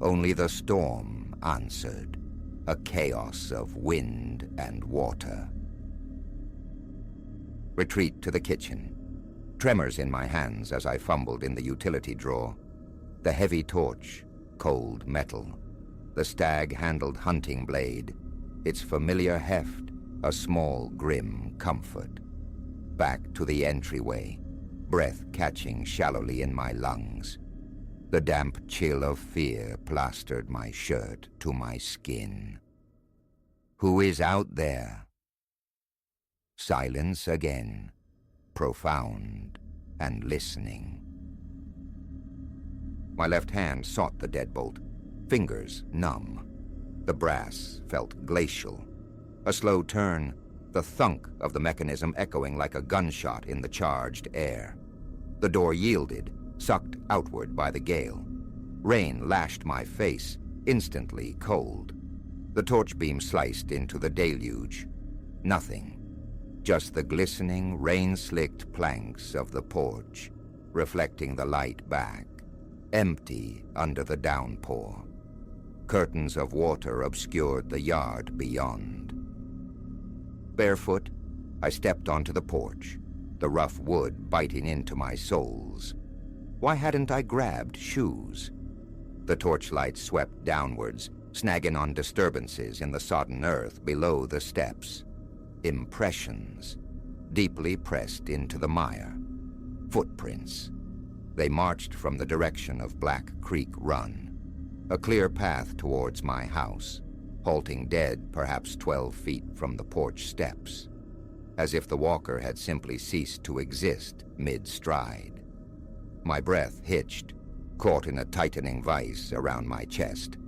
Only the storm answered, a chaos of wind and water. Retreat to the kitchen. Tremors in my hands as I fumbled in the utility drawer. The heavy torch, cold metal. The stag-handled hunting blade. its familiar heft a small, grim comfort. Back to the entryway, breath catching shallowly in my lungs. The damp chill of fear plastered my shirt to my skin. Who is out there? Silence again, profound and listening. My left hand sought the deadbolt, fingers numb. The brass felt glacial. A slow turn, the thunk of the mechanism echoing like a gunshot in the charged air. The door yielded, sucked outward by the gale. Rain lashed my face, instantly cold. The torch beam sliced into the deluge. Nothing. Just the glistening, rain-slicked planks of the porch, reflecting the light back, empty under the downpour. Curtains of water obscured the yard beyond. Barefoot, I stepped onto the porch, the rough wood biting into my soles. Why hadn't I grabbed shoes? The torchlight swept downwards, snagging on disturbances in the sodden earth below the steps. Impressions, deeply pressed into the mire. Footprints. They marched from the direction of Black Creek Run, a clear path towards my house, halting dead perhaps 12 feet from the porch steps, as if the walker had simply ceased to exist mid-stride. My breath hitched, caught in a tightening vice around my chest.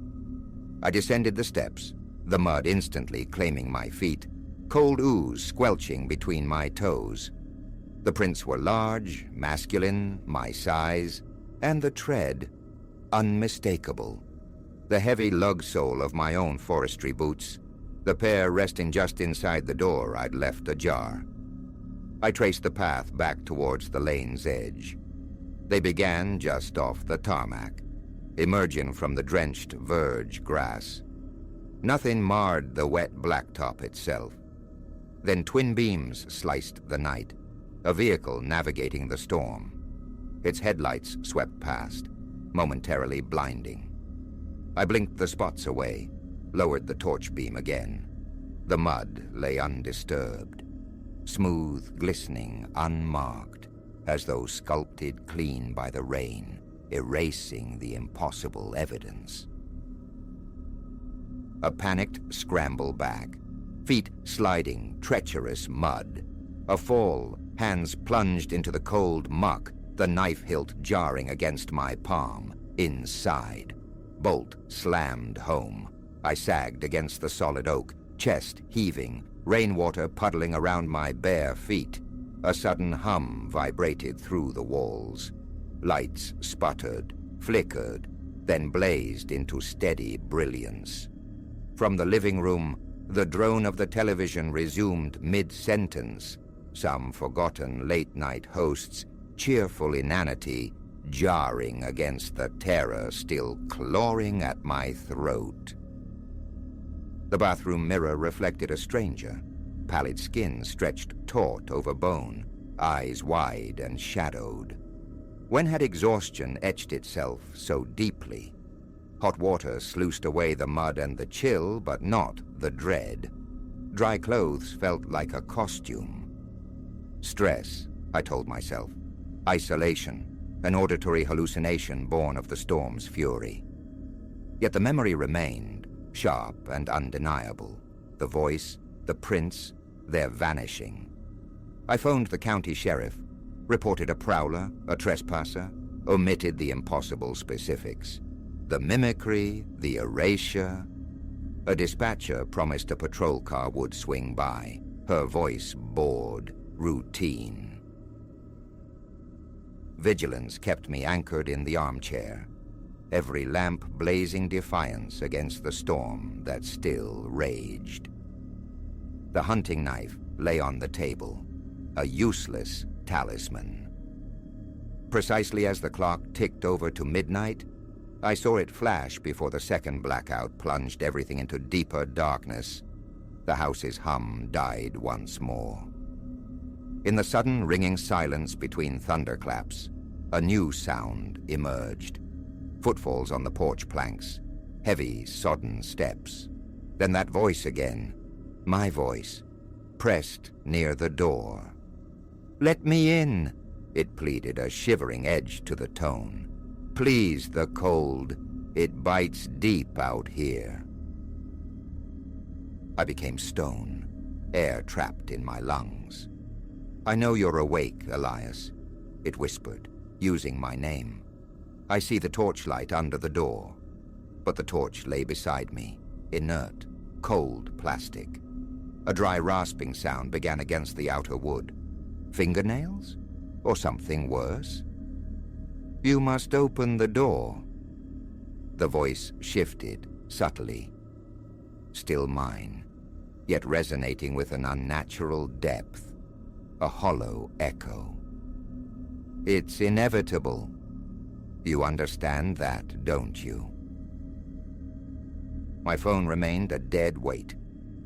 I descended the steps, the mud instantly claiming my feet, cold ooze squelching between my toes. The prints were large, masculine, my size, and the tread, unmistakable. The heavy lug sole of my own forestry boots, the pair resting just inside the door I'd left ajar. I traced the path back towards the lane's edge. They began just off the tarmac, emerging from the drenched verge grass. Nothing marred the wet blacktop itself. Then twin beams sliced the night, a vehicle navigating the storm. Its headlights swept past, momentarily blinding. I blinked the spots away, lowered the torch beam again. The mud lay undisturbed, smooth, glistening, unmarked, as though sculpted clean by the rain, erasing the impossible evidence. A panicked scramble back, feet sliding, treacherous mud. A fall, hands plunged into the cold muck, the knife hilt jarring against my palm, inside. Bolt slammed home. I sagged against the solid oak, chest heaving, rainwater puddling around my bare feet. A sudden hum vibrated through the walls. Lights sputtered, flickered, then blazed into steady brilliance. From the living room, the drone of the television resumed mid-sentence, some forgotten late-night host's cheerful inanity jarring against the terror still clawing at my throat. The bathroom mirror reflected a stranger, pallid skin stretched taut over bone, eyes wide and shadowed. When had exhaustion etched itself so deeply? Hot water sluiced away the mud and the chill, but not the dread. Dry clothes felt like a costume. Stress, I told myself. Isolation, an auditory hallucination born of the storm's fury. Yet the memory remained, sharp and undeniable. The voice, the prints, their vanishing. I phoned the county sheriff, reported a prowler, a trespasser, omitted the impossible specifics. The mimicry, the erasure. A dispatcher promised a patrol car would swing by, her voice bored, routine. Vigilance kept me anchored in the armchair, every lamp blazing defiance against the storm that still raged. The hunting knife lay on the table, a useless talisman. Precisely as the clock ticked over to midnight, I saw it flash before the second blackout plunged everything into deeper darkness. The house's hum died once more. In the sudden ringing silence between thunderclaps, a new sound emerged. Footfalls on the porch planks, heavy, sodden steps. Then that voice again, my voice, pressed near the door. "Let me in," it pleaded, a shivering edge to the tone. "Please, the cold, it bites deep out here." I became stone, air trapped in my lungs. "I know you're awake, Elias," it whispered, using my name. "I see the torchlight under the door." But the torch lay beside me, inert, cold plastic. A dry rasping sound began against the outer wood. Fingernails? Or something worse? "You must open the door." The voice shifted, subtly. Still mine, yet resonating with an unnatural depth, a hollow echo. "It's inevitable. You understand that, don't you?" My phone remained a dead weight.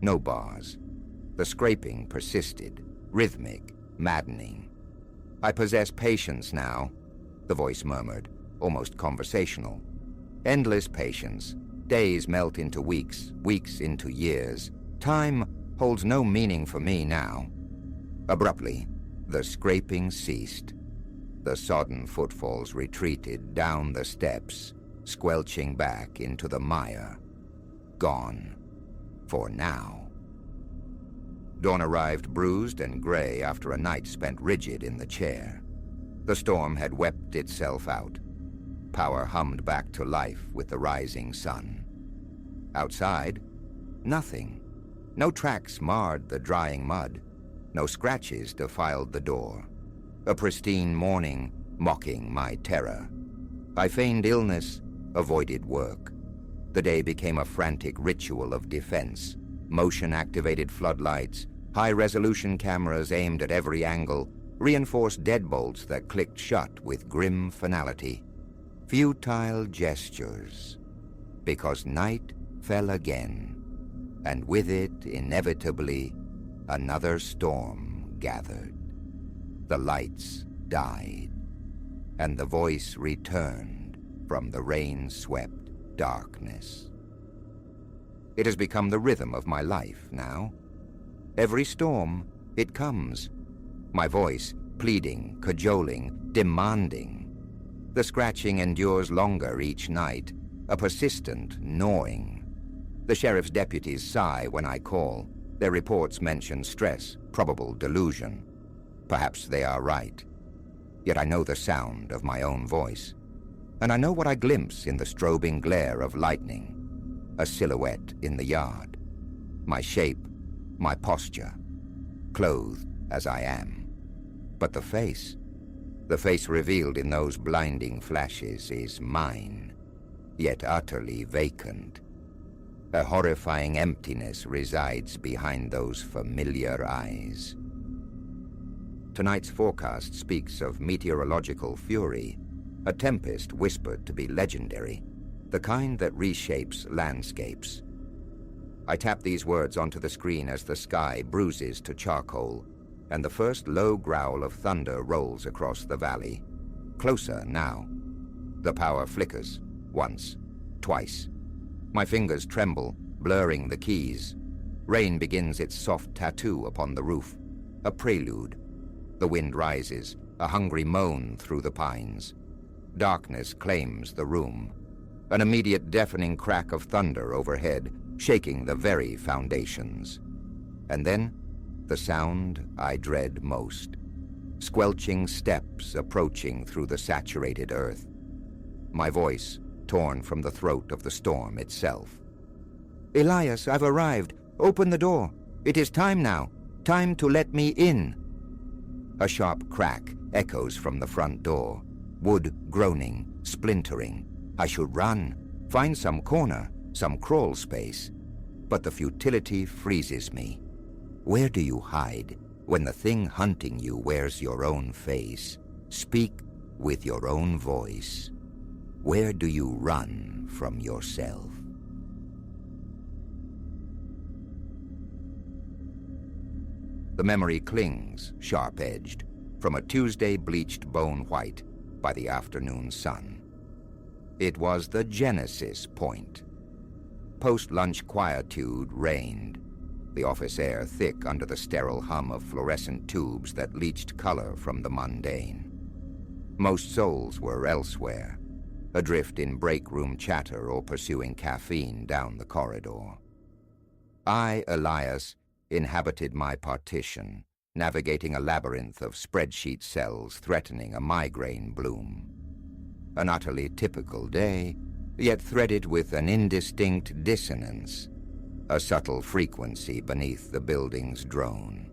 No bars. The scraping persisted, rhythmic, maddening. "I possess patience now," the voice murmured, almost conversational. "Endless patience. Days melt into weeks, weeks into years. Time holds no meaning for me now." Abruptly, the scraping ceased. The sodden footfalls retreated down the steps, squelching back into the mire. Gone. For now. Dawn arrived bruised and gray after a night spent rigid in the chair. The storm had wept itself out. Power hummed back to life with the rising sun. Outside, nothing. No tracks marred the drying mud. No scratches defiled the door. A pristine morning mocking my terror. I feigned illness, avoided work. The day became a frantic ritual of defense. Motion-activated floodlights, high-resolution cameras aimed at every angle, reinforced deadbolts that clicked shut with grim finality. Futile gestures. Because night fell again, and with it, inevitably, another storm gathered. The lights died, and the voice returned from the rain-swept darkness. It has become the rhythm of my life now. Every storm, it comes. My voice, pleading, cajoling, demanding. The scratching endures longer each night, a persistent gnawing. The sheriff's deputies sigh when I call. Their reports mention stress, probable delusion. Perhaps they are right. Yet I know the sound of my own voice. And I know what I glimpse in the strobing glare of lightning. A silhouette in the yard. My shape, my posture. Clothed as I am. But the face revealed in those blinding flashes is mine, yet utterly vacant. A horrifying emptiness resides behind those familiar eyes. Tonight's forecast speaks of meteorological fury, a tempest whispered to be legendary, the kind that reshapes landscapes. I tap these words onto the screen as the sky bruises to charcoal, and the first low growl of thunder rolls across the valley. Closer now. The power flickers, once, twice. My fingers tremble, blurring the keys. Rain begins its soft tattoo upon the roof, a prelude. The wind rises, a hungry moan through the pines. Darkness claims the room. An immediate deafening crack of thunder overhead, shaking the very foundations. And then, the sound I dread most. Squelching steps approaching through the saturated earth. My voice torn from the throat of the storm itself. "Elias, I've arrived. Open the door. It is time now. Time to let me in." A sharp crack echoes from the front door. Wood groaning, splintering. I should run, find some corner, some crawl space. But the futility freezes me. Where do you hide when the thing hunting you wears your own face? Speak with your own voice. Where do you run from yourself? The memory clings, sharp-edged, from a Tuesday bleached bone white by the afternoon sun. It was the genesis point. post-lunch quietude reigned, the office air thick under the sterile hum of fluorescent tubes that leached color from the mundane. Most souls were elsewhere, adrift in break-room chatter or pursuing caffeine down the corridor. I, Elias, inhabited my partition, navigating a labyrinth of spreadsheet cells threatening a migraine bloom. An utterly typical day, yet threaded with an indistinct dissonance, a subtle frequency beneath the building's drone.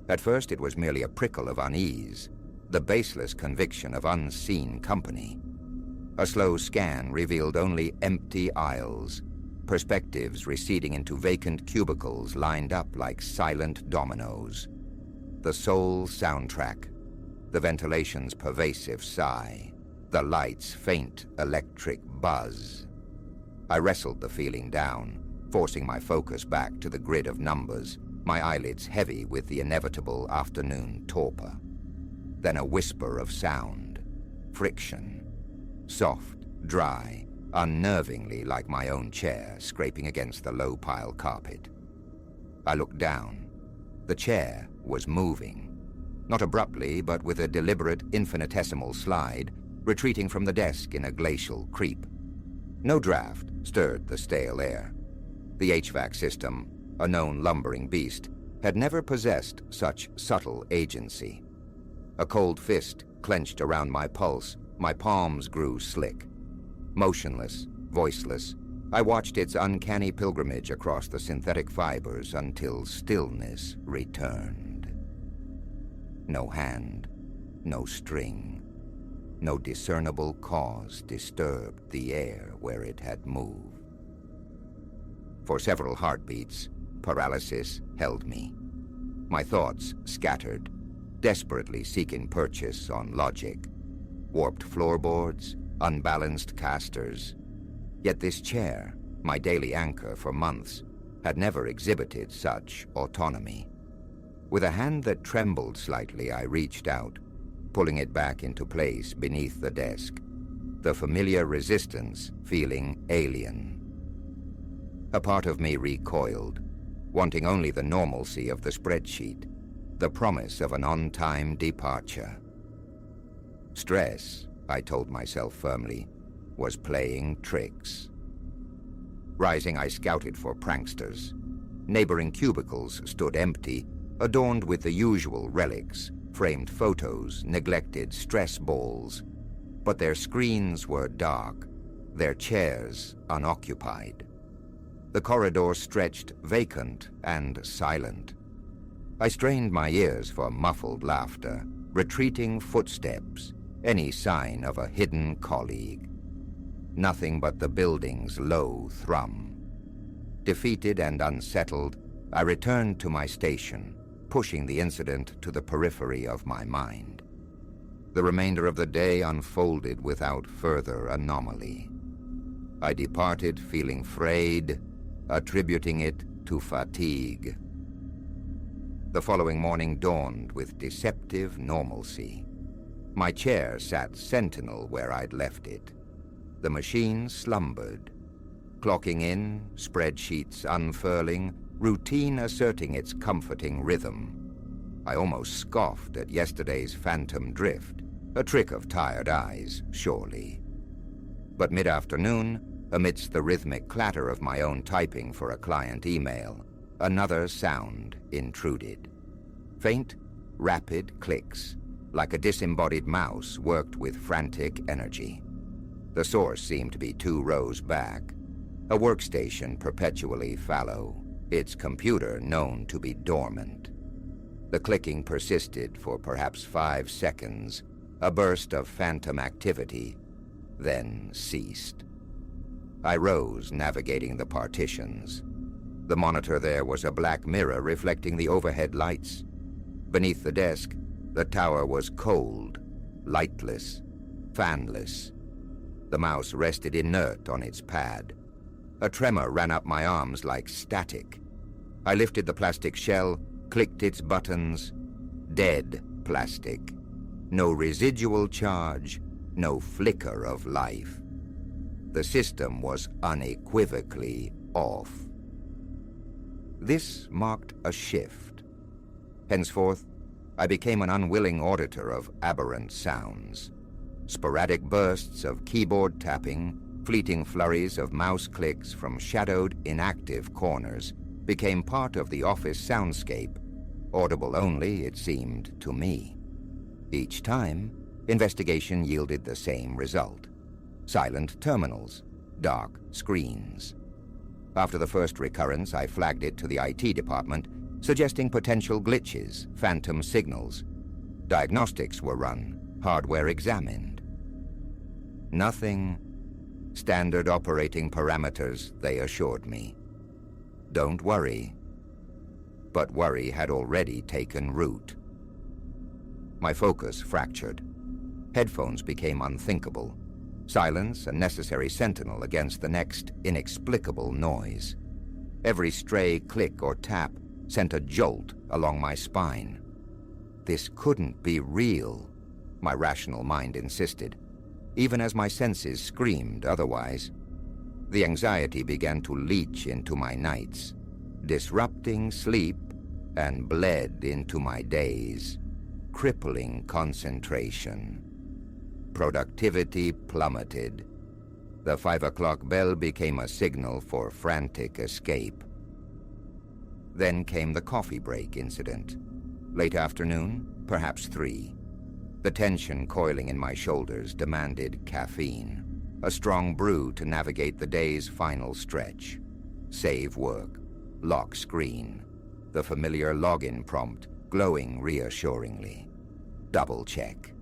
At first it was merely a prickle of unease, the baseless conviction of unseen company. A slow scan revealed only empty aisles, perspectives receding into vacant cubicles lined up like silent dominoes. The sole soundtrack, the ventilation's pervasive sigh, the light's faint electric buzz. I wrestled the feeling down, forcing my focus back to the grid of numbers, my eyelids heavy with the inevitable afternoon torpor. Then a whisper of sound, friction, soft, dry, unnervingly like my own chair scraping against the low-pile carpet. I looked down. The chair was moving, not abruptly, but with a deliberate infinitesimal slide, retreating from the desk in a glacial creep. No draft stirred the stale air. The HVAC system, a known lumbering beast, had never possessed such subtle agency. A cold fist clenched around my pulse, my palms grew slick. Motionless, voiceless, I watched its uncanny pilgrimage across the synthetic fibers until stillness returned. No hand, no string, no discernible cause disturbed the air where it had moved. For several heartbeats, paralysis held me. My thoughts scattered, desperately seeking purchase on logic. Warped floorboards, unbalanced casters. Yet this chair, my daily anchor for months, had never exhibited such autonomy. With a hand that trembled slightly, I reached out, pulling it back into place beneath the desk, the familiar resistance feeling alien. A part of me recoiled, wanting only the normalcy of the spreadsheet, the promise of an on-time departure. Stress, I told myself firmly, was playing tricks. Rising, I scouted for pranksters. Neighboring cubicles stood empty, adorned with the usual relics, framed photos, neglected stress balls. But their screens were dark, their chairs unoccupied. The corridor stretched vacant and silent. I strained my ears for muffled laughter, retreating footsteps, any sign of a hidden colleague. Nothing but the building's low thrum. Defeated and unsettled, I returned to my station, pushing the incident to the periphery of my mind. The remainder of the day unfolded without further anomaly. I departed feeling frayed, attributing it to fatigue. The following morning dawned with deceptive normalcy. My chair sat sentinel where I'd left it. The machine slumbered, clocking in, spreadsheets unfurling, routine asserting its comforting rhythm. I almost scoffed at yesterday's phantom drift, a trick of tired eyes, surely. But mid-afternoon, amidst the rhythmic clatter of my own typing for a client email, another sound intruded. Faint, rapid clicks, like a disembodied mouse worked with frantic energy. The source seemed to be 2 rows back, a workstation perpetually fallow, its computer known to be dormant. The clicking persisted for perhaps 5 seconds, a burst of phantom activity, then ceased. I rose, navigating the partitions. The monitor there was a black mirror reflecting the overhead lights. Beneath the desk, the tower was cold, lightless, fanless. The mouse rested inert on its pad. A tremor ran up my arms like static. I lifted the plastic shell, clicked its buttons. Dead plastic. No residual charge, no flicker of life. the system was unequivocally off. This marked a shift. Henceforth, I became an unwilling auditor of aberrant sounds. Sporadic bursts of keyboard tapping, fleeting flurries of mouse clicks from shadowed, inactive corners became part of the office soundscape, audible only, it seemed, to me. Each time, investigation yielded the same result. Silent terminals, dark screens. After the first recurrence, I flagged it to the IT department, suggesting potential glitches, phantom signals. Diagnostics were run, hardware examined. Nothing. Standard operating parameters, they assured me. Don't worry. But worry had already taken root. My focus fractured. Headphones became unthinkable. Silence a necessary sentinel against the next inexplicable noise. Every stray click or tap sent a jolt along my spine. This couldn't be real, my rational mind insisted, even as my senses screamed otherwise. The anxiety began to leach into my nights, disrupting sleep and bled into my days, crippling concentration. Productivity plummeted. The 5 o'clock bell became a signal for frantic escape. Then came the coffee break incident. Late afternoon, perhaps 3. The tension coiling in my shoulders demanded caffeine, a strong brew to navigate the day's final stretch. Save work, lock screen, the familiar login prompt glowing reassuringly. Double check.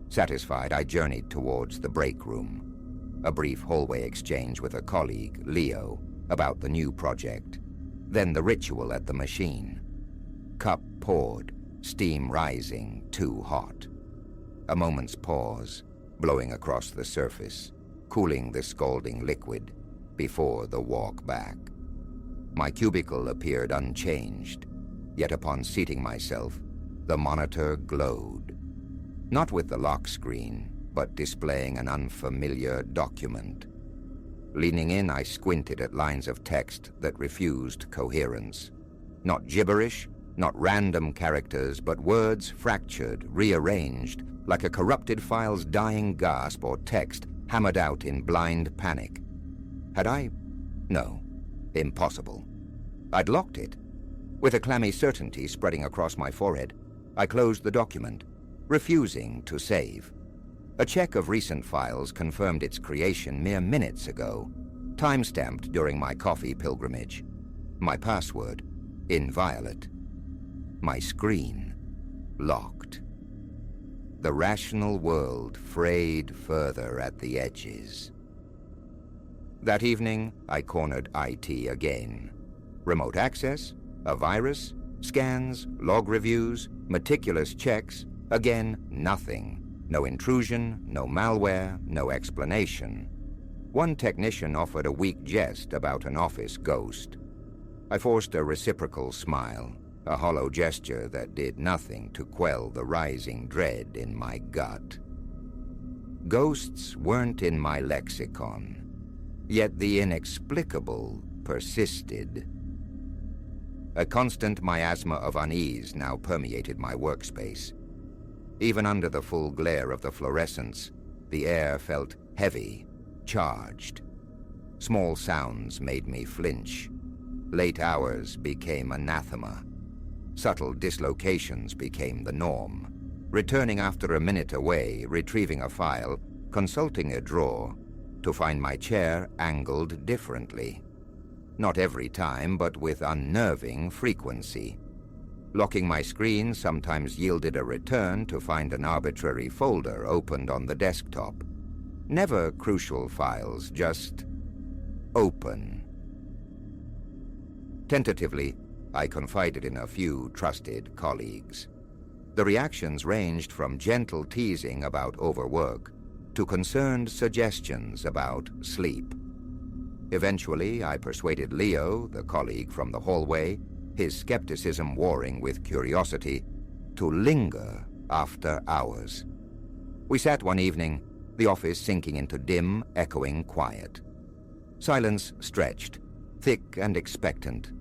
Satisfied, I journeyed towards the break room. A brief hallway exchange with a colleague, Leo, about the new project. Then the ritual at the machine. Cup poured, steam rising, too hot. A moment's pause, blowing across the surface, cooling the scalding liquid before the walk back. My cubicle appeared unchanged, yet upon seating myself, the monitor glowed. Not with the lock screen, but displaying an unfamiliar document. Leaning in, I squinted at lines of text that refused coherence. Not gibberish, not random characters, but words fractured, rearranged, like a corrupted file's dying gasp or text hammered out in blind panic. Had I? No. Impossible. I'd locked it. With a clammy certainty spreading across my forehead, I closed the document, refusing to save. A check of recent files confirmed its creation mere minutes ago, time-stamped during my coffee pilgrimage. My password, inviolate. My screen, locked. The rational world frayed further at the edges. That evening, I cornered IT again. Remote access, a virus, scans, log reviews, meticulous checks, again, nothing. No intrusion, no malware, no explanation. One technician offered a weak jest about an office ghost. I forced a reciprocal smile, a hollow gesture that did nothing to quell the rising dread in my gut. Ghosts weren't in my lexicon, yet the inexplicable persisted. A constant miasma of unease now permeated my workspace. Even under the full glare of the fluorescents, the air felt heavy, charged. Small sounds made me flinch. Late hours became anathema. Subtle dislocations became the norm. Returning after a minute away, retrieving a file, consulting a drawer, to find my chair angled differently. Not every time, but with unnerving frequency. Locking my screen sometimes yielded a return to find an arbitrary folder opened on the desktop. Never crucial files, just open. Tentatively, I confided in a few trusted colleagues. The reactions ranged from gentle teasing about overwork to concerned suggestions about sleep. Eventually, I persuaded Leo, the colleague from the hallway, his skepticism warring with curiosity, to linger after hours. We sat one evening, the office sinking into dim, echoing quiet. Silence stretched, thick and expectant.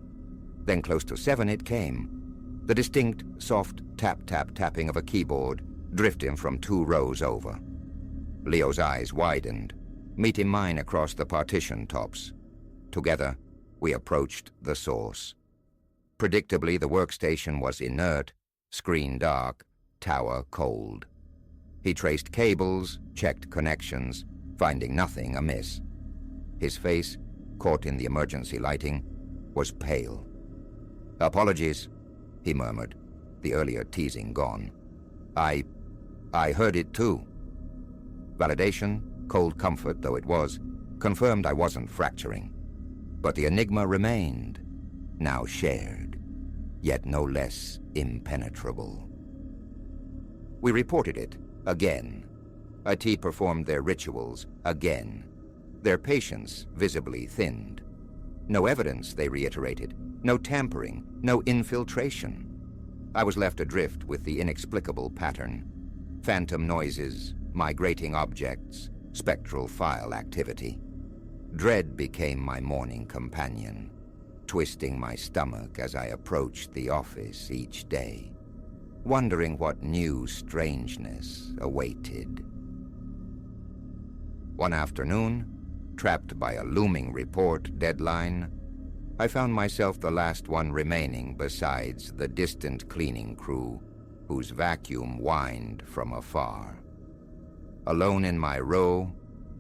Then close to 7 it came, the distinct, soft tap-tap-tapping of a keyboard drifting from 2 rows over. Leo's eyes widened, meeting mine across the partition tops. Together, we approached the source. Predictably, the workstation was inert, screen dark, tower cold. He traced cables, checked connections, finding nothing amiss. His face, caught in the emergency lighting, was pale. "Apologies," he murmured, the earlier teasing gone. I heard it too." Validation, cold comfort though it was, confirmed I wasn't fracturing. But the enigma remained, now shared, yet no less impenetrable. We reported it, again. IT performed their rituals, again. Their patience visibly thinned. No evidence, they reiterated. No tampering, no infiltration. I was left adrift with the inexplicable pattern. Phantom noises, migrating objects, spectral file activity. Dread became my morning companion, twisting my stomach as I approached the office each day, wondering what new strangeness awaited. One afternoon, trapped by a looming report deadline, I found myself the last one remaining besides the distant cleaning crew, whose vacuum whined from afar. Alone in my row,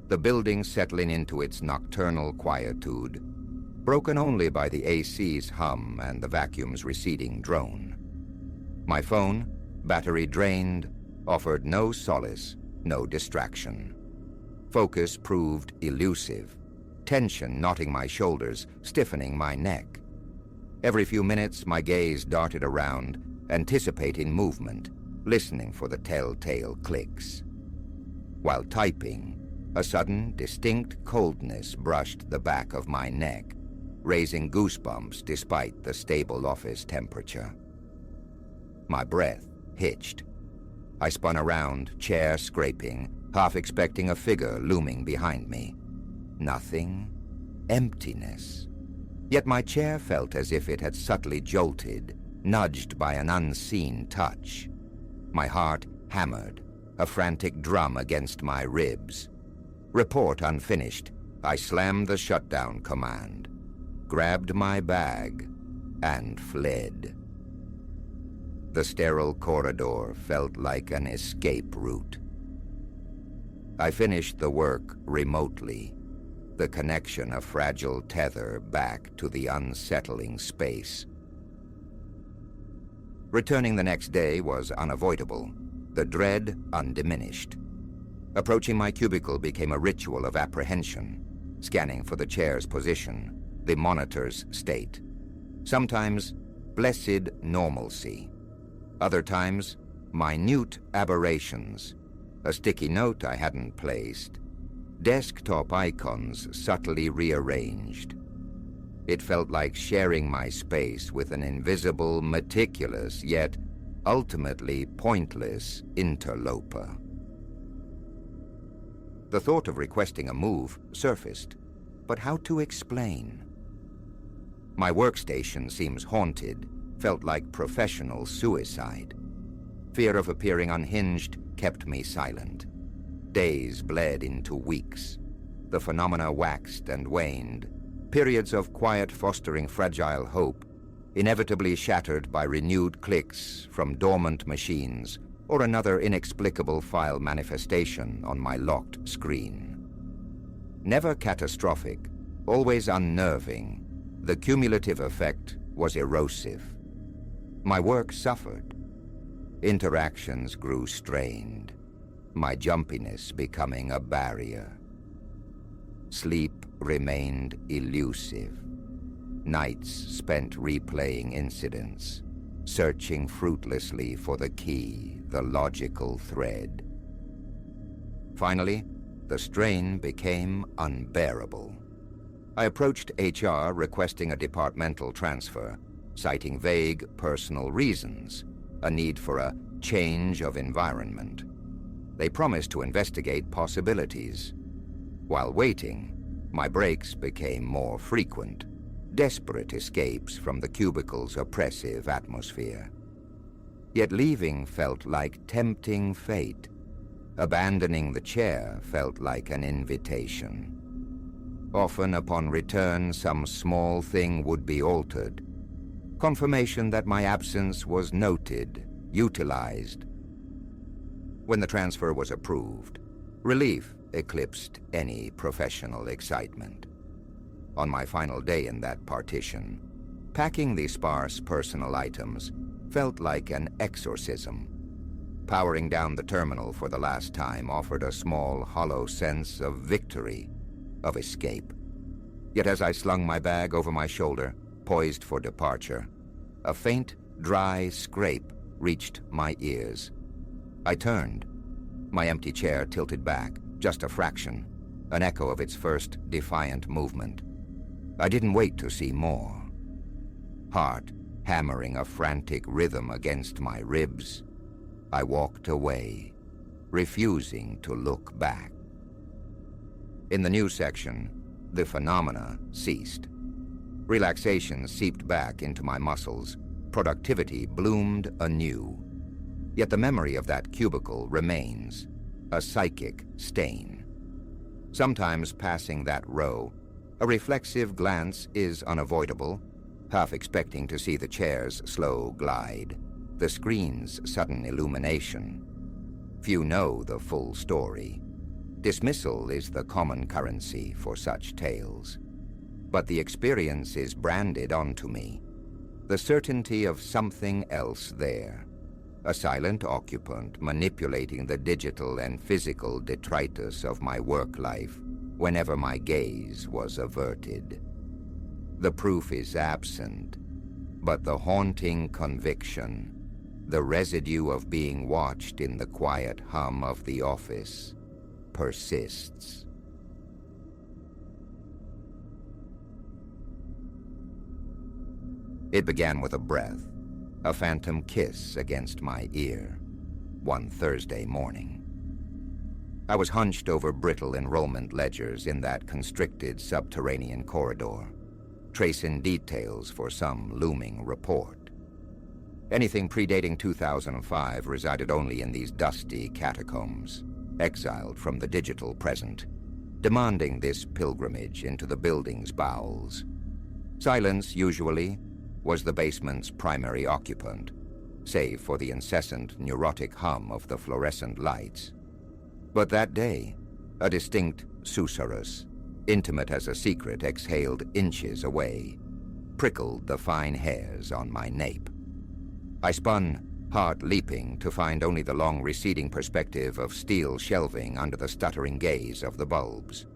the building settling into its nocturnal quietude, broken only by the AC's hum and the vacuum's receding drone. My phone, battery drained, offered no solace, no distraction. Focus proved elusive, tension knotting my shoulders, stiffening my neck. Every few minutes, my gaze darted around, anticipating movement, listening for the telltale clicks. While typing, a sudden, distinct coldness brushed the back of my neck, raising goosebumps despite the stable office temperature. My breath hitched. I spun around, chair scraping, half expecting a figure looming behind me. Nothing. Emptiness. Yet my chair felt as if it had subtly jolted, nudged by an unseen touch. My heart hammered, a frantic drum against my ribs. Report unfinished, I slammed the shutdown command, grabbed my bag, and fled. The sterile corridor felt like an escape route. I finished the work remotely, the connection a fragile tether back to the unsettling space. Returning the next day was unavoidable, the dread undiminished. Approaching my cubicle became a ritual of apprehension, scanning for the chair's position, the monitor's state. Sometimes, blessed normalcy. Other times, minute aberrations. A sticky note I hadn't placed. Desktop icons subtly rearranged. It felt like sharing my space with an invisible, meticulous, yet ultimately pointless interloper. The thought of requesting a move surfaced, but how to explain? My workstation seems haunted, felt like professional suicide. Fear of appearing unhinged kept me silent. Days bled into weeks. The phenomena waxed and waned, periods of quiet fostering fragile hope, inevitably shattered by renewed clicks from dormant machines or another inexplicable file manifestation on my locked screen. Never catastrophic, always unnerving, the cumulative effect was erosive. My work suffered. Interactions grew strained, my jumpiness becoming a barrier. Sleep remained elusive. Nights spent replaying incidents, searching fruitlessly for the key, the logical thread. Finally, the strain became unbearable. I approached HR requesting a departmental transfer, citing vague personal reasons, a need for a change of environment. They promised to investigate possibilities. While waiting, my breaks became more frequent, desperate escapes from the cubicle's oppressive atmosphere. Yet leaving felt like tempting fate. Abandoning the chair felt like an invitation. Often upon return, some small thing would be altered. Confirmation that my absence was noted, utilized. When the transfer was approved, relief eclipsed any professional excitement. On my final day in that partition, packing the sparse personal items felt like an exorcism. Powering down the terminal for the last time offered a small, hollow sense of victory, of escape. Yet as I slung my bag over my shoulder, poised for departure, a faint, dry scrape reached my ears. I turned. My empty chair tilted back, just a fraction, an echo of its first defiant movement. I didn't wait to see more. Heart hammering a frantic rhythm against my ribs, I walked away, refusing to look back. In the news section, the phenomena ceased. Relaxation seeped back into my muscles. Productivity bloomed anew. Yet the memory of that cubicle remains, a psychic stain. Sometimes passing that row, a reflexive glance is unavoidable, half expecting to see the chair's slow glide, the screen's sudden illumination. Few know the full story. Dismissal is the common currency for such tales. But the experience is branded onto me, the certainty of something else there, a silent occupant manipulating the digital and physical detritus of my work life whenever my gaze was averted. The proof is absent, but the haunting conviction, the residue of being watched in the quiet hum of the office, persists. It began with a breath, a phantom kiss against my ear, one Thursday morning. I was hunched over brittle enrollment ledgers in that constricted subterranean corridor, tracing details for some looming report. Anything predating 2005 resided only in these dusty catacombs, exiled from the digital present, demanding this pilgrimage into the building's bowels. Silence, usually, was the basement's primary occupant, save for the incessant neurotic hum of the fluorescent lights. But that day, a distinct susurrus, intimate as a secret exhaled inches away, prickled the fine hairs on my nape. I spun, heart leaping, to find only the long receding perspective of steel shelving under the stuttering gaze of the bulbs.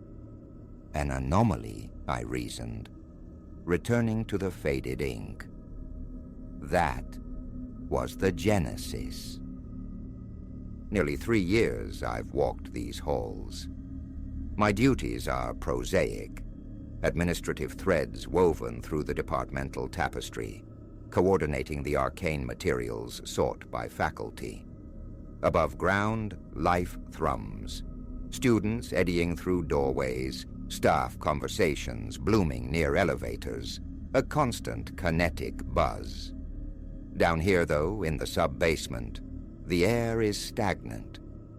An anomaly, I reasoned, returning to the faded ink. That was the genesis. Nearly 3 years I've walked these halls. My duties are prosaic, administrative threads woven through the departmental tapestry, coordinating the arcane materials sought by faculty. Above ground, life thrums. Students eddying through doorways, staff conversations blooming near elevators, a constant kinetic buzz. Down here, though, in the sub-basement, the air is stagnant,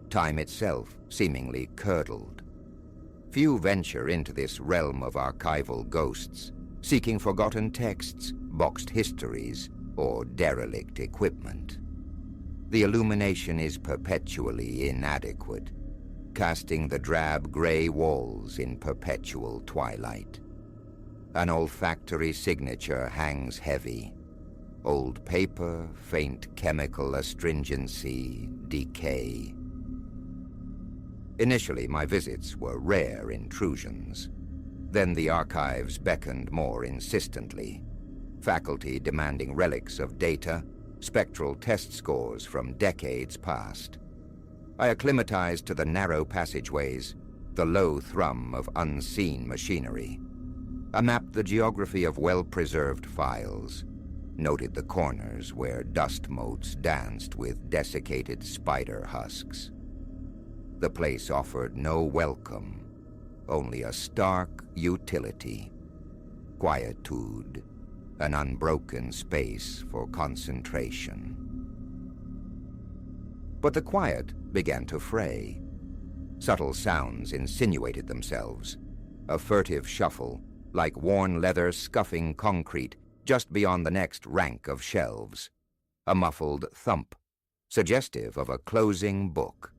time itself seemingly curdled. Few venture into this realm of archival ghosts, seeking forgotten texts, boxed histories, or derelict equipment. The illumination is perpetually inadequate, casting the drab gray walls in perpetual twilight. An olfactory signature hangs heavy. Old paper, faint chemical astringency, decay. Initially, my visits were rare intrusions. Then the archives beckoned more insistently. Faculty demanding relics of data, spectral test scores from decades past. I acclimatized to the narrow passageways, the low thrum of unseen machinery. I mapped the geography of well-preserved files, noted the corners where dust motes danced with desiccated spider husks. The place offered no welcome, only a stark utility, quietude, an unbroken space for concentration. But the quiet began to fray. Subtle sounds insinuated themselves, a furtive shuffle, like worn leather scuffing concrete just beyond the next rank of shelves, a muffled thump, suggestive of a closing book.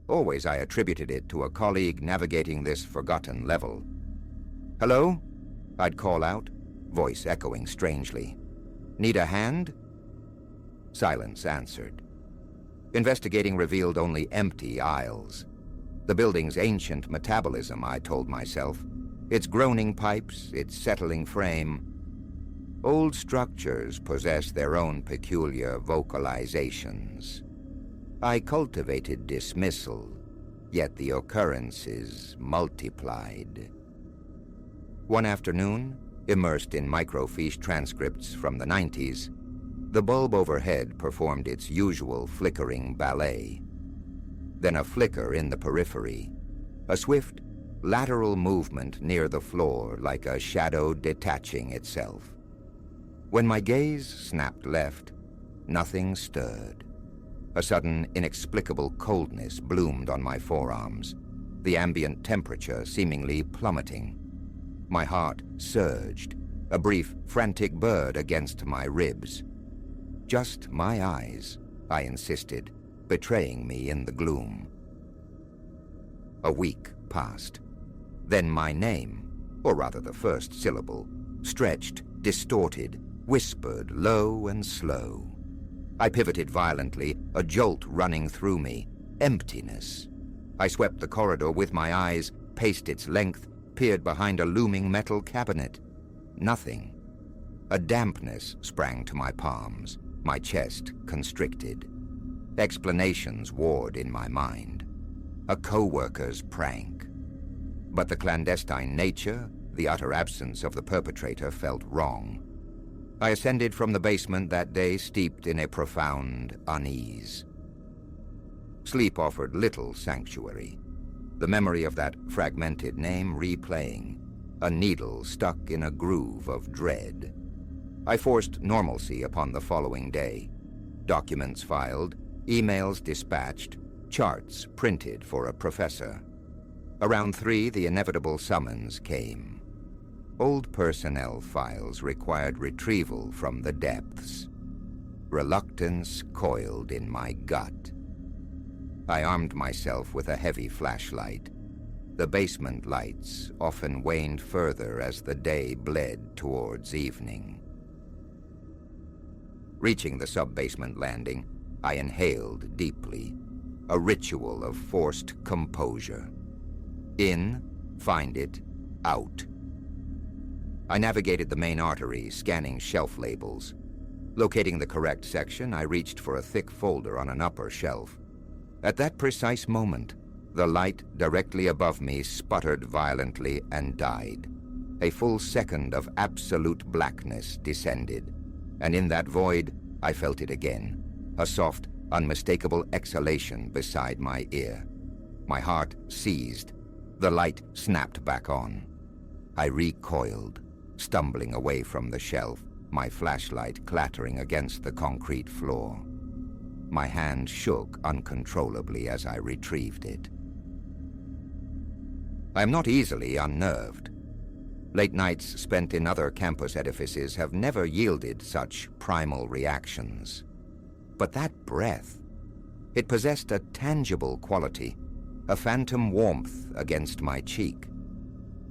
Always I attributed it to a colleague navigating this forgotten level. "Hello?" I'd call out, voice echoing strangely. "Need a hand?" Silence answered. Investigating revealed only empty aisles. The building's ancient metabolism, I told myself, its groaning pipes, its settling frame. Old structures possess their own peculiar vocalizations. I cultivated dismissal, yet the occurrences multiplied. One afternoon, immersed in microfiche transcripts from the 90s, the bulb overhead performed its usual flickering ballet. Then a flicker in the periphery, a swift, lateral movement near the floor like a shadow detaching itself. When my gaze snapped left, nothing stirred. A sudden, inexplicable coldness bloomed on my forearms, the ambient temperature seemingly plummeting. My heart surged, a brief, frantic bird against my ribs. "Just my eyes," I insisted, betraying me in the gloom. A week passed. Then my name, or rather the first syllable, stretched, distorted, whispered low and slow. I pivoted violently, a jolt running through me. Emptiness. I swept the corridor with my eyes, paced its length, peered behind a looming metal cabinet. Nothing. A dampness sprang to my palms, my chest constricted. Explanations warred in my mind. A co-worker's prank. But the clandestine nature, the utter absence of the perpetrator felt wrong. I ascended from the basement that day steeped in a profound unease. Sleep offered little sanctuary. The memory of that fragmented name replaying, a needle stuck in a groove of dread. I forced normalcy upon the following day. Documents filed, emails dispatched, charts printed for a professor. Around 3, the inevitable summons came. Old personnel files required retrieval from the depths. Reluctance coiled in my gut. I armed myself with a heavy flashlight. The basement lights often waned further as the day bled towards evening. Reaching the sub-basement landing, I inhaled deeply, a ritual of forced composure. In, find it, out. I navigated the main artery, scanning shelf labels. Locating the correct section, I reached for a thick folder on an upper shelf. At that precise moment, the light directly above me sputtered violently and died. A full second of absolute blackness descended, and in that void, I felt it again, a soft, unmistakable exhalation beside my ear. My heart seized. The light snapped back on. I recoiled, stumbling away from the shelf, my flashlight clattering against the concrete floor. My hand shook uncontrollably as I retrieved it. I am not easily unnerved. Late nights spent in other campus edifices have never yielded such primal reactions. But that breath, it possessed a tangible quality, a phantom warmth against my cheek.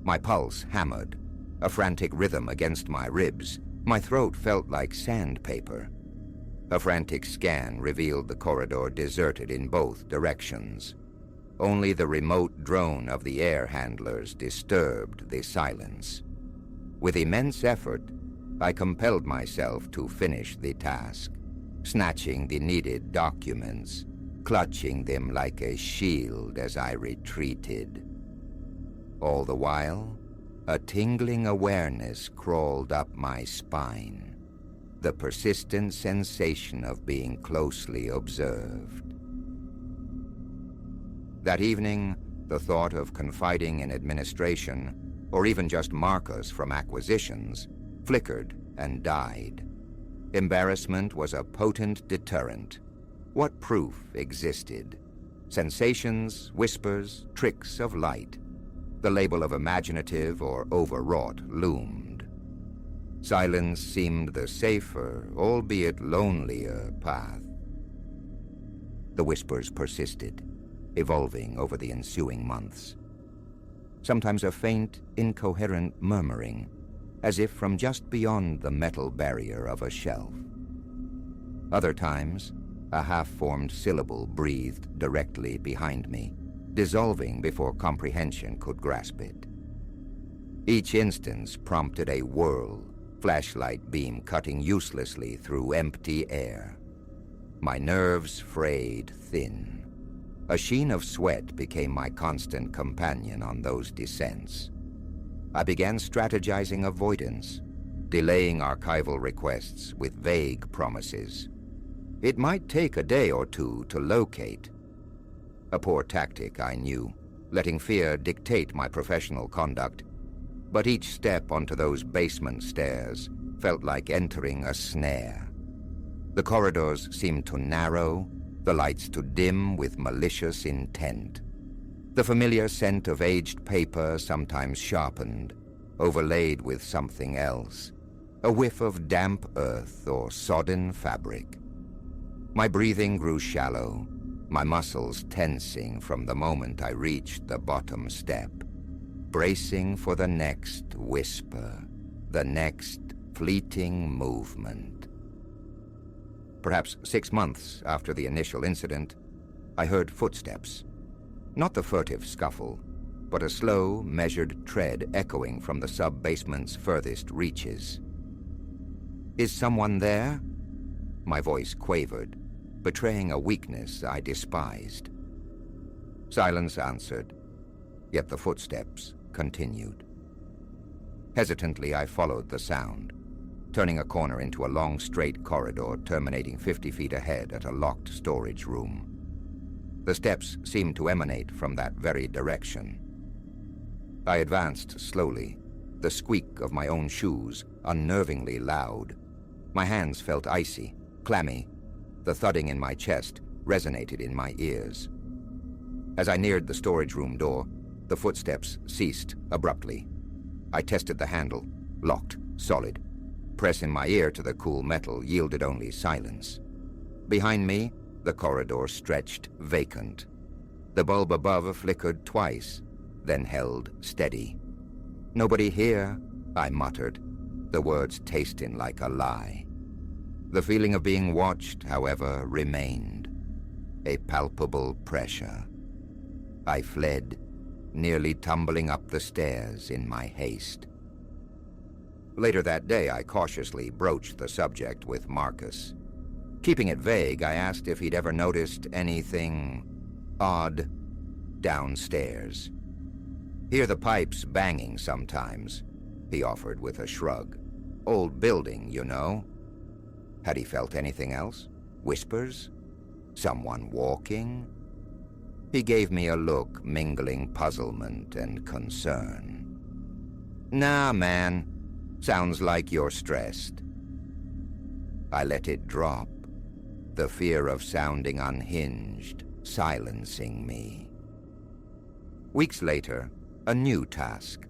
My pulse hammered, a frantic rhythm against my ribs. My throat felt like sandpaper. A frantic scan revealed the corridor deserted in both directions. Only the remote drone of the air handlers disturbed the silence. With immense effort, I compelled myself to finish the task, snatching the needed documents, clutching them like a shield as I retreated. All the while, a tingling awareness crawled up my spine, the persistent sensation of being closely observed. That evening, the thought of confiding in administration, or even just Marcus from acquisitions, flickered and died. Embarrassment was a potent deterrent. What proof existed? Sensations, whispers, tricks of light. The label of imaginative or overwrought loomed. Silence seemed the safer, albeit lonelier, path. The whispers persisted, evolving over the ensuing months. Sometimes a faint, incoherent murmuring, as if from just beyond the metal barrier of a shelf. Other times, a half-formed syllable breathed directly behind me, dissolving before comprehension could grasp it. Each instance prompted a whirl, flashlight beam cutting uselessly through empty air. My nerves frayed thin. A sheen of sweat became my constant companion on those descents. I began strategizing avoidance, delaying archival requests with vague promises. It might take a day or two to locate. A poor tactic, I knew, letting fear dictate my professional conduct, but each step onto those basement stairs felt like entering a snare. The corridors seemed to narrow, the lights to dim with malicious intent. The familiar scent of aged paper sometimes sharpened, overlaid with something else, a whiff of damp earth or sodden fabric. My breathing grew shallow, my muscles tensing from the moment I reached the bottom step, bracing for the next whisper, the next fleeting movement. Perhaps 6 months after the initial incident, I heard footsteps. Not the furtive scuffle, but a slow, measured tread echoing from the sub-basement's furthest reaches. "Is someone there?" My voice quavered, betraying a weakness I despised. Silence answered, yet the footsteps continued. Hesitantly, I followed the sound, turning a corner into a long, straight corridor terminating 50 feet ahead at a locked storage room. The steps seemed to emanate from that very direction. I advanced slowly, the squeak of my own shoes unnervingly loud. My hands felt icy, clammy. The thudding in my chest resonated in my ears. As I neared the storage room door, the footsteps ceased abruptly. I tested the handle, locked, solid. Press in my ear to the cool metal yielded only silence. Behind me, the corridor stretched vacant. The bulb above flickered twice, then held steady. "Nobody here," I muttered, the words tasting like a lie. The feeling of being watched, however, remained. A palpable pressure. I fled, nearly tumbling up the stairs in my haste. Later that day, I cautiously broached the subject with Marcus. Keeping it vague, I asked if he'd ever noticed anything odd downstairs. "Hear the pipes banging sometimes," he offered with a shrug. "Old building, you know." Had he felt anything else? Whispers? Someone walking? He gave me a look mingling puzzlement and concern. "Nah, man. Sounds like you're stressed." I let it drop, the fear of sounding unhinged silencing me. Weeks later, a new task.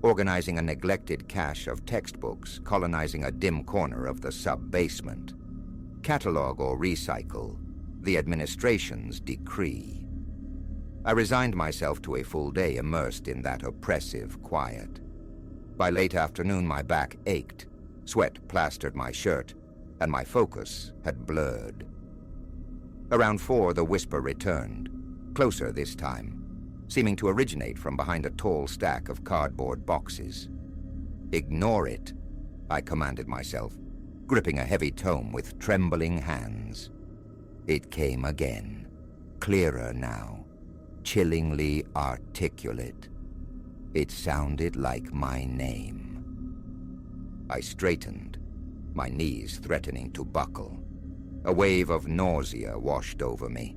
Organizing a neglected cache of textbooks colonizing a dim corner of the sub-basement. Catalog or recycle, the administration's decree. I resigned myself to a full day immersed in that oppressive quiet. By late afternoon, my back ached, sweat plastered my shirt, and my focus had blurred. Around 4, the whisper returned, closer this time, seeming to originate from behind a tall stack of cardboard boxes. "Ignore it," I commanded myself, gripping a heavy tome with trembling hands. It came again, clearer now, chillingly articulate. It sounded like my name. I straightened, my knees threatening to buckle. A wave of nausea washed over me.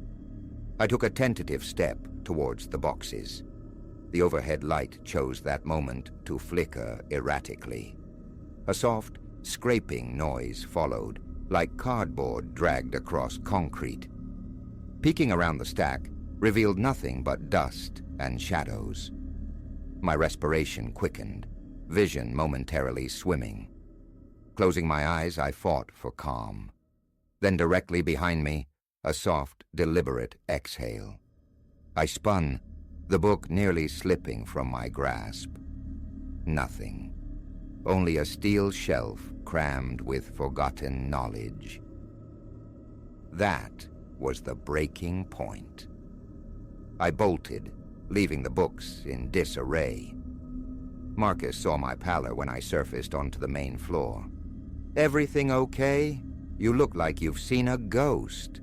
I took a tentative step, towards the boxes. The overhead light chose that moment to flicker erratically. A soft, scraping noise followed, like cardboard dragged across concrete. Peeking around the stack revealed nothing but dust and shadows. My respiration quickened, vision momentarily swimming. Closing my eyes, I fought for calm. Then directly behind me, a soft, deliberate exhale. I spun, the book nearly slipping from my grasp. Nothing. Only a steel shelf crammed with forgotten knowledge. That was the breaking point. I bolted, leaving the books in disarray. Marcus saw my pallor when I surfaced onto the main floor. "Everything okay? You look like you've seen a ghost."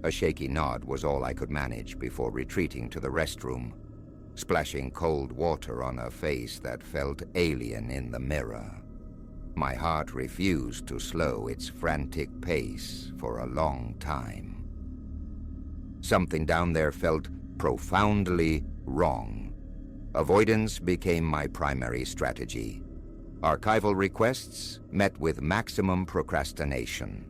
A shaky nod was all I could manage before retreating to the restroom, splashing cold water on a face that felt alien in the mirror. My heart refused to slow its frantic pace for a long time. Something down there felt profoundly wrong. Avoidance became my primary strategy. Archival requests met with maximum procrastination.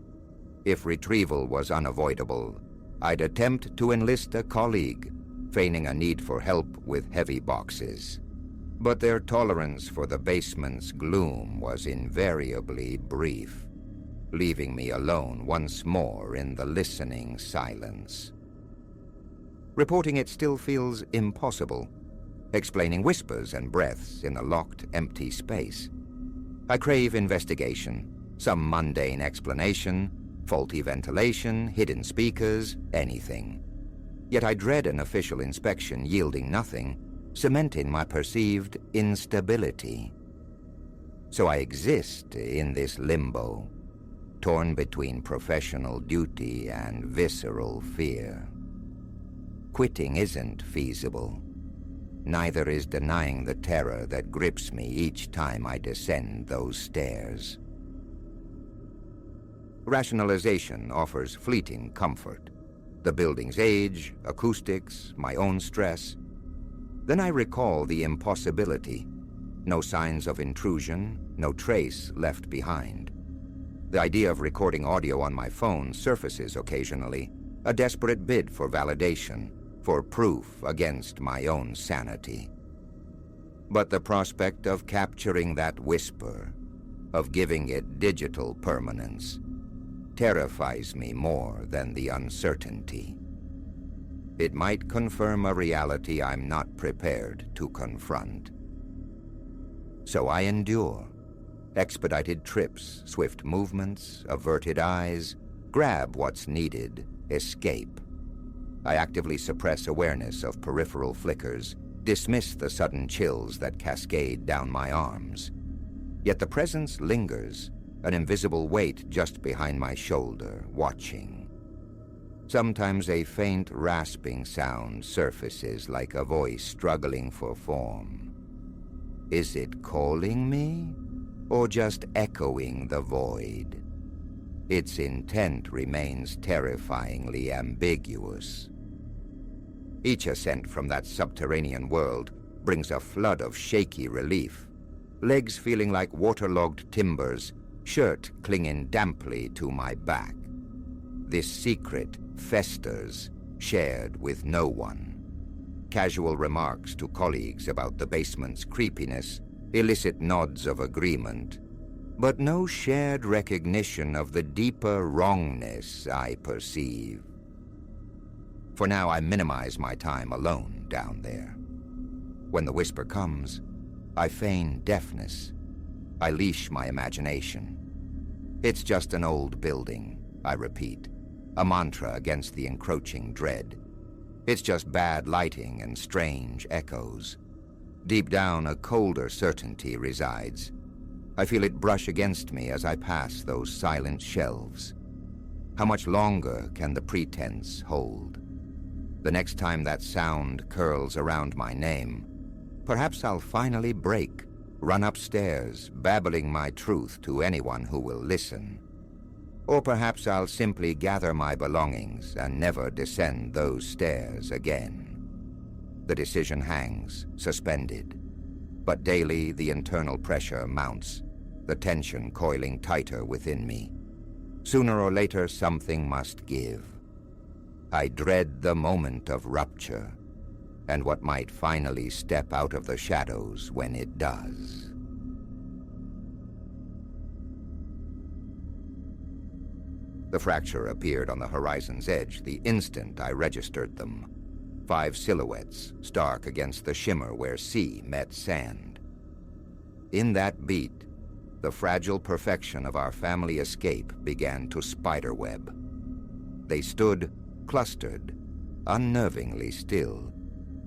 If retrieval was unavoidable, I'd attempt to enlist a colleague, feigning a need for help with heavy boxes. But their tolerance for the basement's gloom was invariably brief, leaving me alone once more in the listening silence. Reporting it still feels impossible, explaining whispers and breaths in a locked, empty space. I crave investigation, some mundane explanation, faulty ventilation, hidden speakers, anything. Yet I dread an official inspection yielding nothing, cementing my perceived instability. So I exist in this limbo, torn between professional duty and visceral fear. Quitting isn't feasible. Neither is denying the terror that grips me each time I descend those stairs. Rationalization offers fleeting comfort. The building's age, acoustics, my own stress. Then I recall the impossibility. No signs of intrusion, no trace left behind. The idea of recording audio on my phone surfaces occasionally, a desperate bid for validation, for proof against my own sanity. But the prospect of capturing that whisper, of giving it digital permanence, terrifies me more than the uncertainty. It might confirm a reality I'm not prepared to confront. So I endure. Expedited trips, swift movements, averted eyes, grab what's needed, escape. I actively suppress awareness of peripheral flickers, dismiss the sudden chills that cascade down my arms. Yet the presence lingers, an invisible weight just behind my shoulder, watching. Sometimes a faint rasping sound surfaces like a voice struggling for form. Is it calling me, or just echoing the void? Its intent remains terrifyingly ambiguous. Each ascent from that subterranean world brings a flood of shaky relief, legs feeling like waterlogged timbers, shirt clinging damply to my back. This secret festers, shared with no one. Casual remarks to colleagues about the basement's creepiness elicit nods of agreement, but no shared recognition of the deeper wrongness I perceive. For now, I minimize my time alone down there. When the whisper comes, I feign deafness. I leash my imagination. It's just an old building, I repeat, a mantra against the encroaching dread. It's just bad lighting and strange echoes. Deep down, a colder certainty resides. I feel it brush against me as I pass those silent shelves. How much longer can the pretense hold? The next time that sound curls around my name, perhaps I'll finally break, run upstairs, babbling my truth to anyone who will listen. Or perhaps I'll simply gather my belongings and never descend those stairs again. The decision hangs, suspended. But daily the internal pressure mounts, the tension coiling tighter within me. Sooner or later something must give. I dread the moment of rupture, and what might finally step out of the shadows when it does. The fracture appeared on the horizon's edge the instant I registered them. 5 silhouettes, stark against the shimmer where sea met sand. In that beat, the fragile perfection of our family escape began to spiderweb. They stood, clustered, unnervingly still,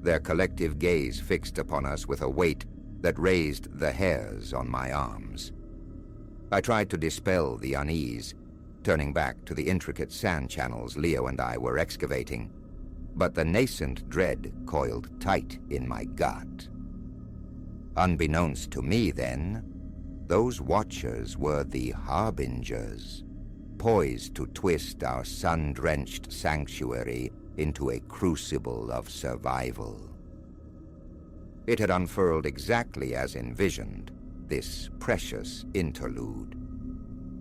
their collective gaze fixed upon us with a weight that raised the hairs on my arms. I tried to dispel the unease, turning back to the intricate sand channels Leo and I were excavating, but the nascent dread coiled tight in my gut. Unbeknownst to me then, those watchers were the harbingers, poised to twist our sun-drenched sanctuary into a crucible of survival. It had unfurled exactly as envisioned, this precious interlude.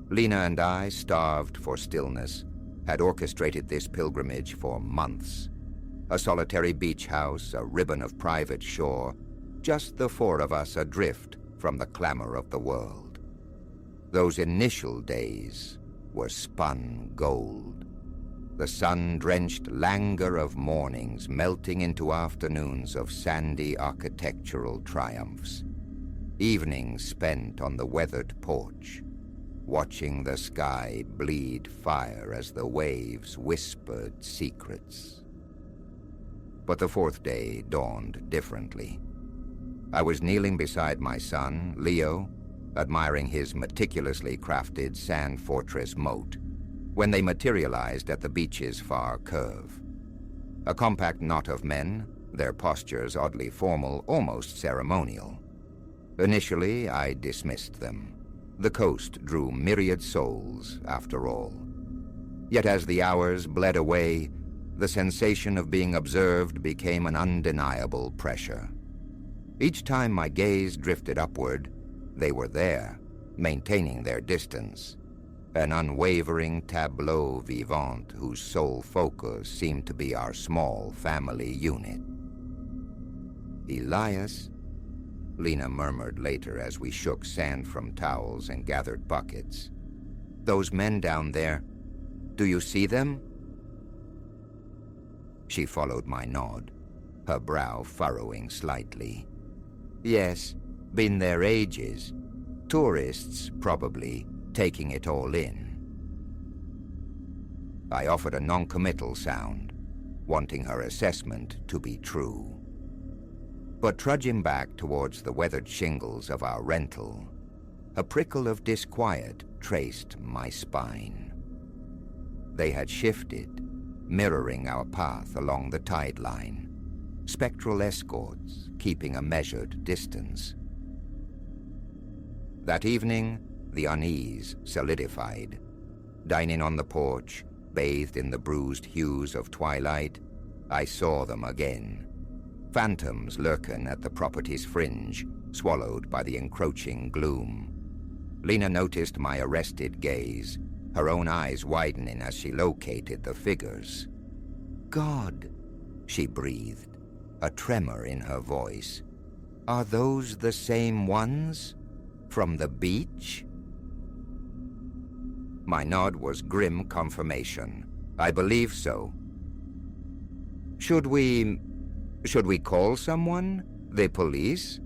Lena and I, starved for stillness, had orchestrated this pilgrimage for months. A solitary beach house, a ribbon of private shore, just the 4 of us adrift from the clamor of the world. Those initial days were spun gold. The sun-drenched languor of mornings melting into afternoons of sandy architectural triumphs. Evenings spent on the weathered porch, watching the sky bleed fire as the waves whispered secrets. But the 4th day dawned differently. I was kneeling beside my son, Leo, admiring his meticulously crafted sand fortress moat, when they materialized at the beach's far curve. A compact knot of men, their postures oddly formal, almost ceremonial. Initially, I dismissed them. The coast drew myriad souls, after all. Yet as the hours bled away, the sensation of being observed became an undeniable pressure. Each time my gaze drifted upward, they were there, maintaining their distance, an unwavering tableau vivant whose sole focus seemed to be our small family unit. Elias, Lena murmured later as we shook sand from towels and gathered buckets. Those men down there, do you see them? She followed my nod, her brow furrowing slightly. Yes, been there ages. Tourists, probably, taking it all in. I offered a non-committal sound, wanting her assessment to be true. But trudging back towards the weathered shingles of our rental, a prickle of disquiet traced my spine. They had shifted, mirroring our path along the tide line, spectral escorts keeping a measured distance. That evening, the unease solidified. Dining on the porch, bathed in the bruised hues of twilight, I saw them again. Phantoms lurking at the property's fringe, swallowed by the encroaching gloom. Lena noticed my arrested gaze, her own eyes widening as she located the figures. God, she breathed, a tremor in her voice. Are those the same ones? From the beach? My nod was grim confirmation. I believe so. Should we call someone? The police?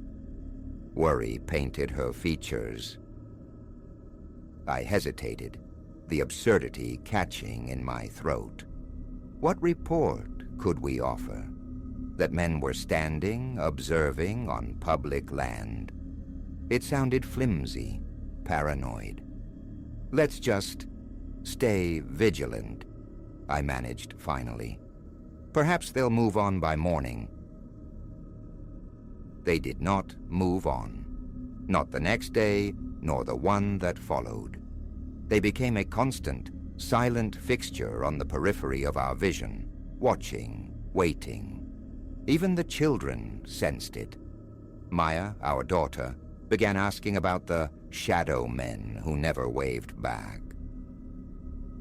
Worry painted her features. I hesitated, the absurdity catching in my throat. What report could we offer? That men were standing, observing on public land? It sounded flimsy, paranoid. Let's just stay vigilant, I managed finally. Perhaps they'll move on by morning. They did not move on. Not the next day, nor the one that followed. They became a constant, silent fixture on the periphery of our vision, watching, waiting. Even the children sensed it. Maya, our daughter, began asking about the shadow men who never waved back.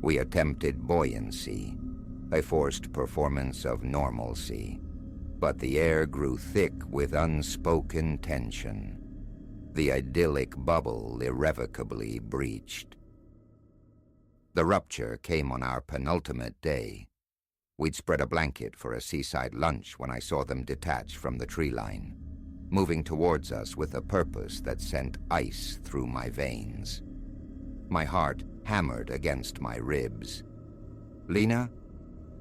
We attempted buoyancy, a forced performance of normalcy, but the air grew thick with unspoken tension. The idyllic bubble irrevocably breached. The rupture came on our penultimate day. We'd spread a blanket for a seaside lunch when I saw them detach from the tree line, moving towards us with a purpose that sent ice through my veins. My heart hammered against my ribs. "Lena,"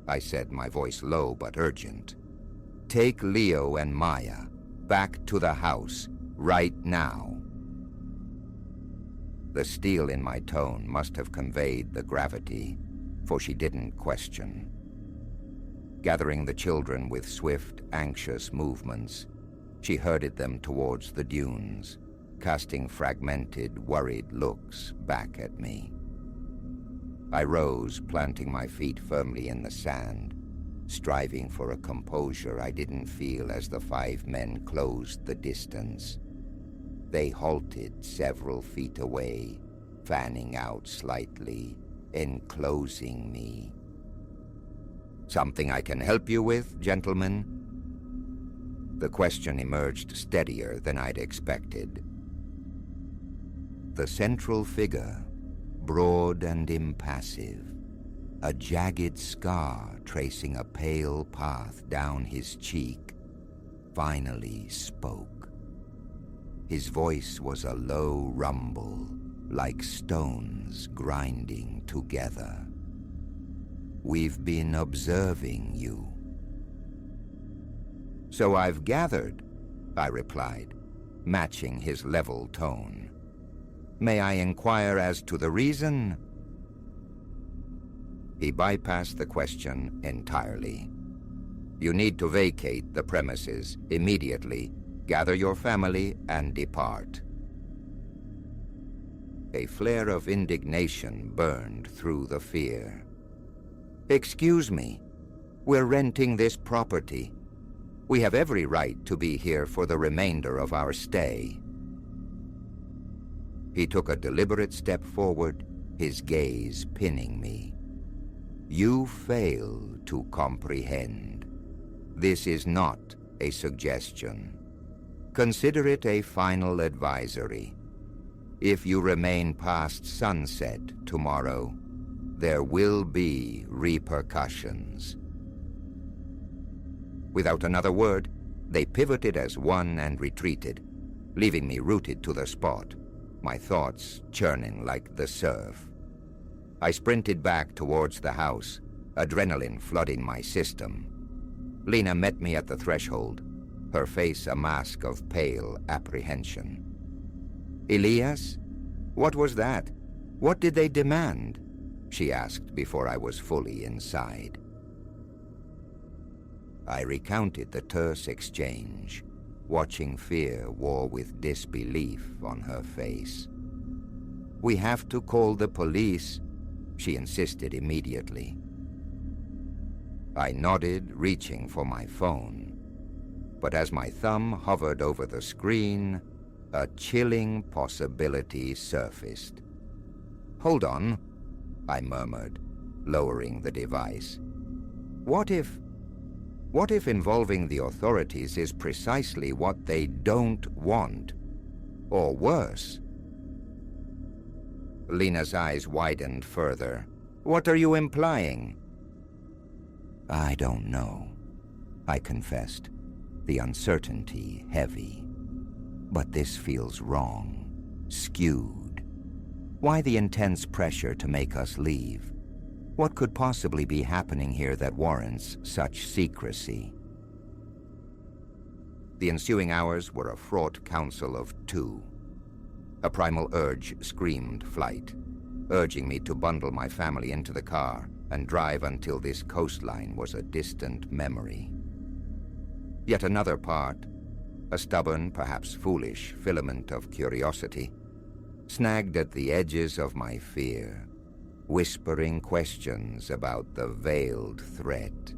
I said, my voice low but urgent, "take Leo and Maya back to the house right now." The steel in my tone must have conveyed the gravity, for she didn't question. Gathering the children with swift, anxious movements, she herded them towards the dunes, casting fragmented, worried looks back at me. I rose, planting my feet firmly in the sand, striving for a composure I didn't feel as the 5 men closed the distance. They halted several feet away, fanning out slightly, enclosing me. "Something I can help you with, gentlemen?" The question emerged steadier than I'd expected. The central figure, broad and impassive, a jagged scar tracing a pale path down his cheek, finally spoke. His voice was a low rumble, like stones grinding together. "We've been observing you." "So I've gathered," I replied, matching his level tone. "May I inquire as to the reason?" He bypassed the question entirely. "You need to vacate the premises immediately. Gather your family and depart." A flare of indignation burned through the fear. "Excuse me, we're renting this property. We have every right to be here for the remainder of our stay." He took a deliberate step forward, his gaze pinning me. "You fail to comprehend. This is not a suggestion. Consider it a final advisory. If you remain past sunset tomorrow, there will be repercussions." Without another word, they pivoted as one and retreated, leaving me rooted to the spot, my thoughts churning like the surf. I sprinted back towards the house, adrenaline flooding my system. Lena met me at the threshold, her face a mask of pale apprehension. "Elias? What was that? What did they demand?" she asked before I was fully inside. I recounted the terse exchange, watching fear war with disbelief on her face. "We have to call the police," she insisted immediately. I nodded, reaching for my phone. But as my thumb hovered over the screen, a chilling possibility surfaced. "Hold on," I murmured, lowering the device. What if involving the authorities is precisely what they don't want? Or worse?" Lena's eyes widened further. "What are you implying?" "I don't know," I confessed, the uncertainty heavy. "But this feels wrong, skewed. Why the intense pressure to make us leave? What could possibly be happening here that warrants such secrecy?" The ensuing hours were a fraught council of 2. A primal urge screamed flight, urging me to bundle my family into the car and drive until this coastline was a distant memory. Yet another part, a stubborn, perhaps foolish filament of curiosity, snagged at the edges of my fear, whispering questions about the veiled threat.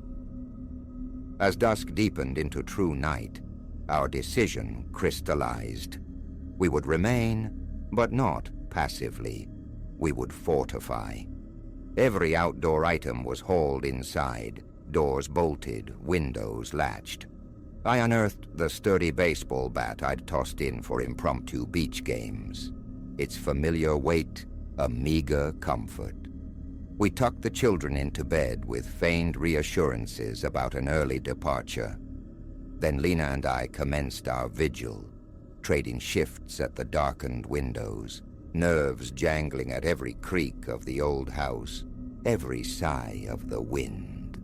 As dusk deepened into true night, our decision crystallized. We would remain, but not passively. We would fortify. Every outdoor item was hauled inside, doors bolted, windows latched. I unearthed the sturdy baseball bat I'd tossed in for impromptu beach games. Its familiar weight, a meager comfort. We tucked the children into bed with feigned reassurances about an early departure. Then Lena and I commenced our vigil, trading shifts at the darkened windows, nerves jangling at every creak of the old house, every sigh of the wind.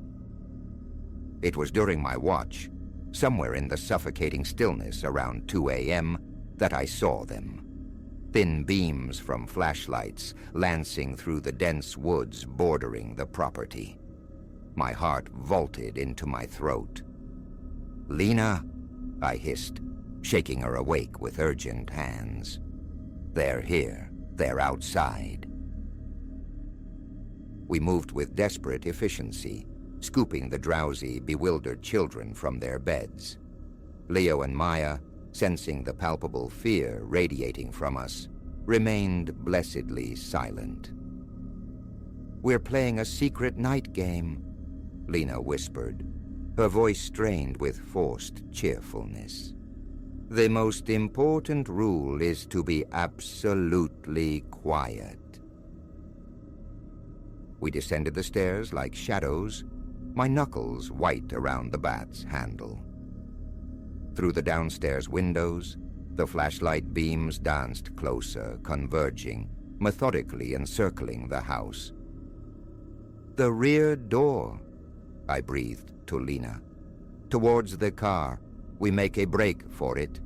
It was during my watch, somewhere in the suffocating stillness around 2 a.m., that I saw them. Thin beams from flashlights lancing through the dense woods bordering the property. My heart vaulted into my throat. "Lena," I hissed, shaking her awake with urgent hands. "They're here. They're outside." We moved with desperate efficiency, scooping the drowsy, bewildered children from their beds. Leo and Maya, sensing the palpable fear radiating from us, remained blessedly silent. "We're playing a secret night game," Lena whispered, her voice strained with forced cheerfulness. "The most important rule is to be absolutely quiet." We descended the stairs like shadows, my knuckles white around the bat's handle. Through the downstairs windows, the flashlight beams danced closer, converging, methodically encircling the house. "The rear door," I breathed to Lena. "Towards the car. We make a break for it."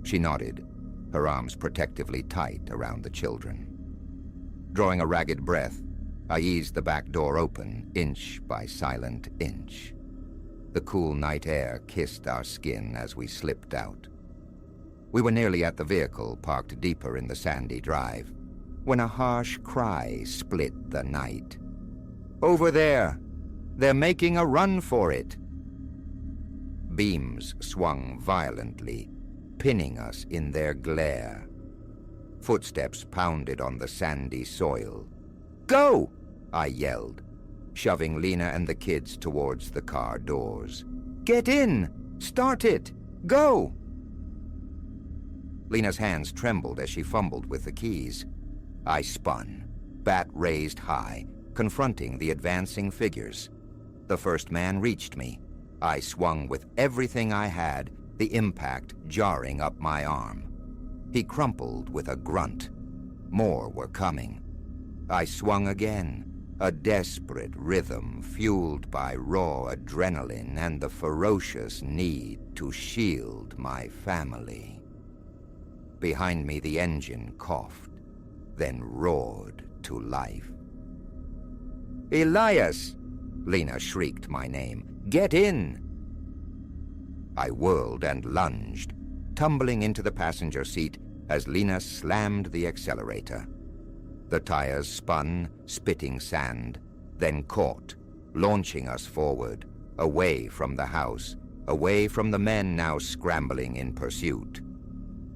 She nodded, her arms protectively tight around the children. Drawing a ragged breath, I eased the back door open, inch by silent inch. The cool night air kissed our skin as we slipped out. We were nearly at the vehicle, parked deeper in the sandy drive, when a harsh cry split the night. "Over there! They're making a run for it!" Beams swung violently, pinning us in their glare. Footsteps pounded on the sandy soil. "Go!" I yelled, shoving Lena and the kids towards the car doors. "Get in! Start it! Go!" Lena's hands trembled as she fumbled with the keys. I spun, bat raised high, confronting the advancing figures. The first man reached me. I swung with everything I had, the impact jarring up my arm. He crumpled with a grunt. More were coming. I swung again, a desperate rhythm fueled by raw adrenaline and the ferocious need to shield my family. Behind me, the engine coughed, then roared to life. "Elias!" Lena shrieked my name. "Get in!" I whirled and lunged, tumbling into the passenger seat as Lena slammed the accelerator. The tires spun, spitting sand, then caught, launching us forward, away from the house, away from the men now scrambling in pursuit.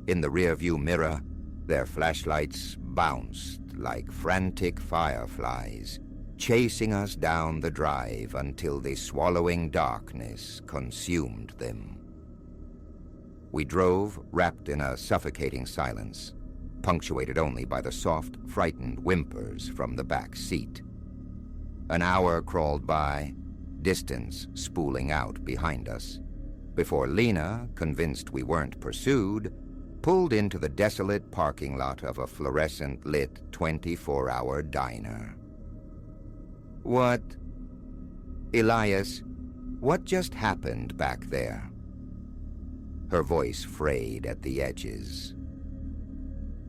In the rearview mirror, their flashlights bounced like frantic fireflies, chasing us down the drive until the swallowing darkness consumed them. We drove, wrapped in a suffocating silence, punctuated only by the soft, frightened whimpers from the back seat. An hour crawled by, distance spooling out behind us, before Lena, convinced we weren't pursued, pulled into the desolate parking lot of a fluorescent-lit 24-hour diner. "What? Elias, what just happened back there?" Her voice frayed at the edges.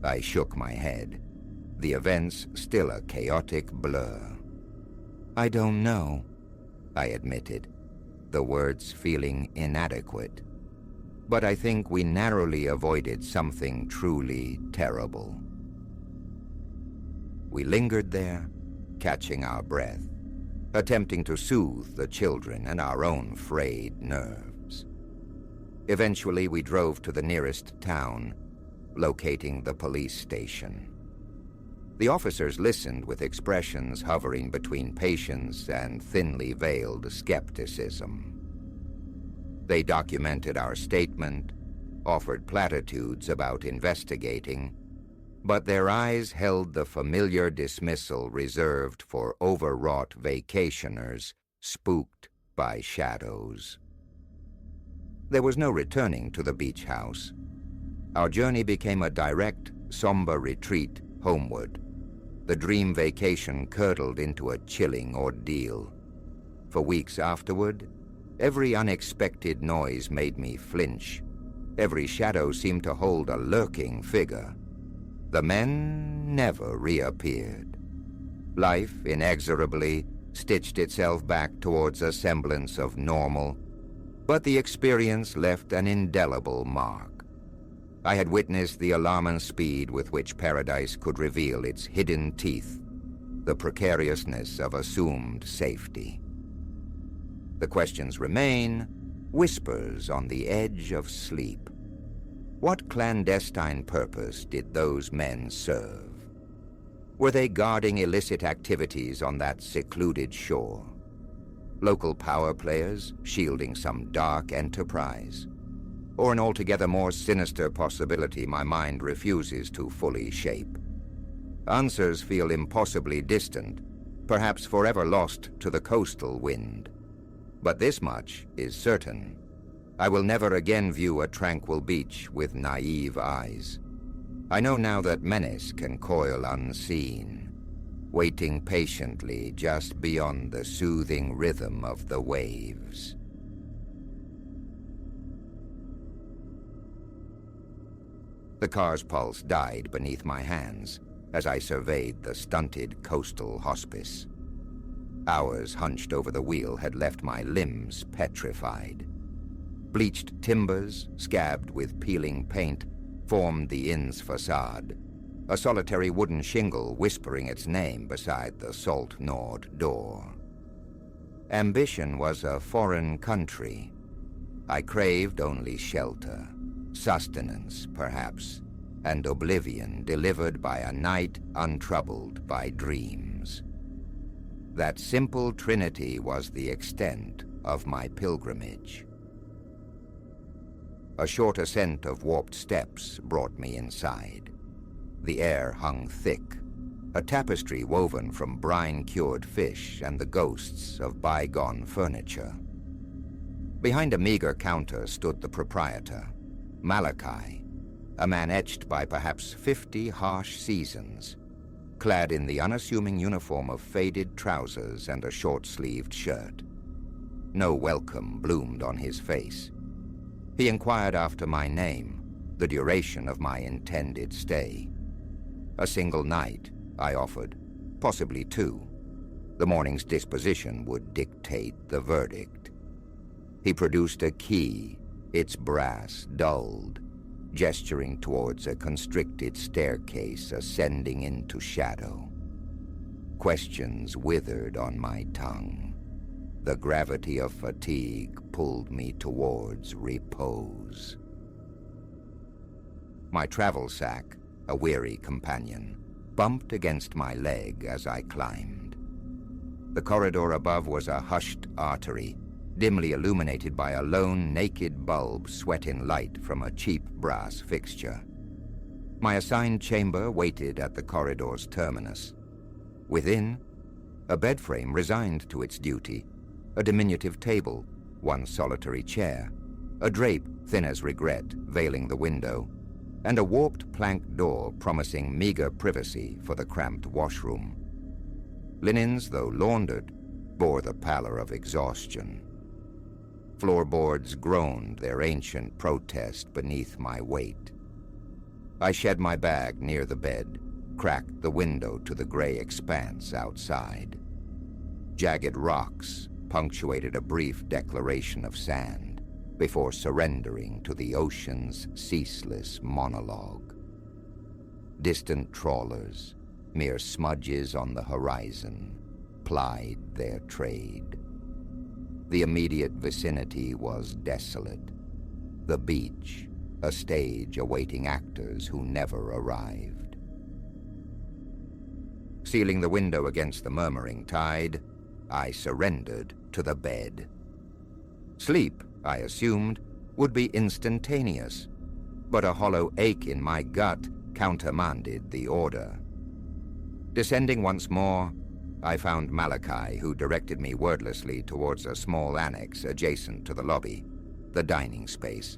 I shook my head, the events still a chaotic blur. "I don't know," I admitted, the words feeling inadequate. "But I think we narrowly avoided something truly terrible." We lingered there, catching our breath. attempting to soothe the children and our own frayed nerves. Eventually, we drove to the nearest town, locating the police station. The officers listened with expressions hovering between patience and thinly veiled skepticism. They documented our statement, offered platitudes about investigating, but their eyes held the familiar dismissal reserved for overwrought vacationers spooked by shadows. There was no returning to the beach house. Our journey became a direct, somber retreat homeward. The dream vacation curdled into a chilling ordeal. For weeks afterward, every unexpected noise made me flinch. Every shadow seemed to hold a lurking figure. The men never reappeared. Life inexorably stitched itself back towards a semblance of normal, but the experience left an indelible mark. I had witnessed the alarming speed with which paradise could reveal its hidden teeth, the precariousness of assumed safety. The questions remain, whispers on the edge of sleep. What clandestine purpose did those men serve? Were they guarding illicit activities on that secluded shore? Local power players shielding some dark enterprise? Or an altogether more sinister possibility my mind refuses to fully shape? Answers feel impossibly distant, perhaps forever lost to the coastal wind. But this much is certain. I will never again view a tranquil beach with naive eyes. I know now that menace can coil unseen, waiting patiently just beyond the soothing rhythm of the waves. The car's pulse died beneath my hands as I surveyed the stunted coastal hospice. Hours hunched over the wheel had left my limbs petrified. Bleached timbers, scabbed with peeling paint, formed the inn's facade, a solitary wooden shingle whispering its name beside the salt-gnawed door. Ambition was a foreign country. I craved only shelter, sustenance, perhaps, and oblivion delivered by a night untroubled by dreams. That simple trinity was the extent of my pilgrimage. A short ascent of warped steps brought me inside. The air hung thick, a tapestry woven from brine-cured fish and the ghosts of bygone furniture. Behind a meager counter stood the proprietor, Malachi, a man etched by perhaps 50 harsh seasons, clad in the unassuming uniform of faded trousers and a short-sleeved shirt. No welcome bloomed on his face. He inquired after my name, the duration of my intended stay. A single night, I offered, possibly two. The morning's disposition would dictate the verdict. He produced a key, its brass dulled, gesturing towards a constricted staircase ascending into shadow. Questions withered on my tongue. The gravity of fatigue pulled me towards repose. My travel sack, a weary companion, bumped against my leg as I climbed. The corridor above was a hushed artery, dimly illuminated by a lone naked bulb sweating light from a cheap brass fixture. My assigned chamber waited at the corridor's terminus. Within, a bed frame resigned to its duty, a diminutive table, one solitary chair, a drape thin as regret veiling the window, and a warped plank door promising meager privacy for the cramped washroom. Linens, though laundered, bore the pallor of exhaustion. Floorboards groaned their ancient protest beneath my weight. I shed my bag near the bed, cracked the window to the gray expanse outside. Jagged rocks punctuated a brief declaration of sand before surrendering to the ocean's ceaseless monologue. Distant trawlers, mere smudges on the horizon, plied their trade. The immediate vicinity was desolate. The beach, a stage awaiting actors who never arrived. Sealing the window against the murmuring tide, I surrendered to the bed. Sleep, I assumed, would be instantaneous, but a hollow ache in my gut countermanded the order. Descending once more, I found Malachi, who directed me wordlessly towards a small annex adjacent to the lobby, the dining space.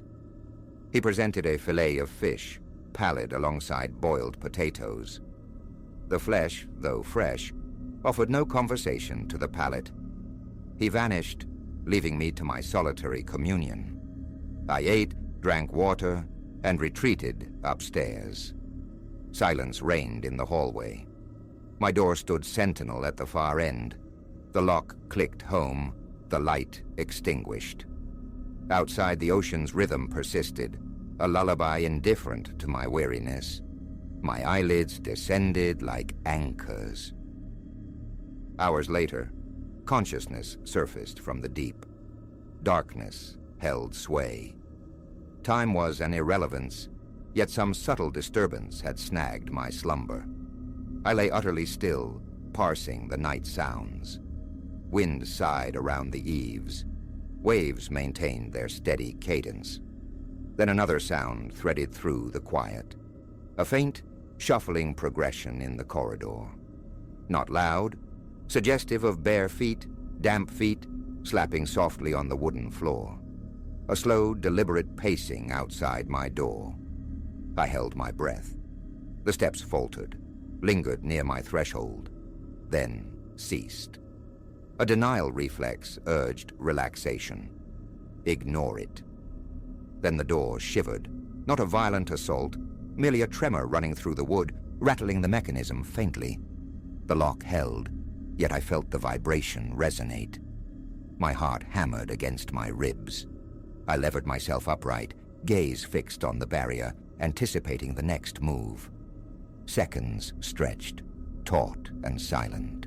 He presented a fillet of fish, pallid alongside boiled potatoes. The flesh, though fresh, offered no conversation to the palate. He vanished, leaving me to my solitary communion. I ate, drank water, and retreated upstairs. Silence reigned in the hallway. My door stood sentinel at the far end. The lock clicked home, the light extinguished. Outside, the ocean's rhythm persisted, a lullaby indifferent to my weariness. My eyelids descended like anchors. Hours later, consciousness surfaced from the deep. Darkness held sway. Time was an irrelevance, yet some subtle disturbance had snagged my slumber. I lay utterly still, parsing the night sounds. Wind sighed around the eaves. Waves maintained their steady cadence. Then another sound threaded through the quiet. A faint, shuffling progression in the corridor. Not loud, suggestive of bare feet, damp feet, slapping softly on the wooden floor. A slow, deliberate pacing outside my door. I held my breath. The steps faltered, lingered near my threshold, then ceased. A denial reflex urged relaxation. Ignore it. Then the door shivered. Not a violent assault, merely a tremor running through the wood, rattling the mechanism faintly. The lock held, yet I felt the vibration resonate. My heart hammered against my ribs. I levered myself upright, gaze fixed on the barrier, anticipating the next move. Seconds stretched, taut and silent.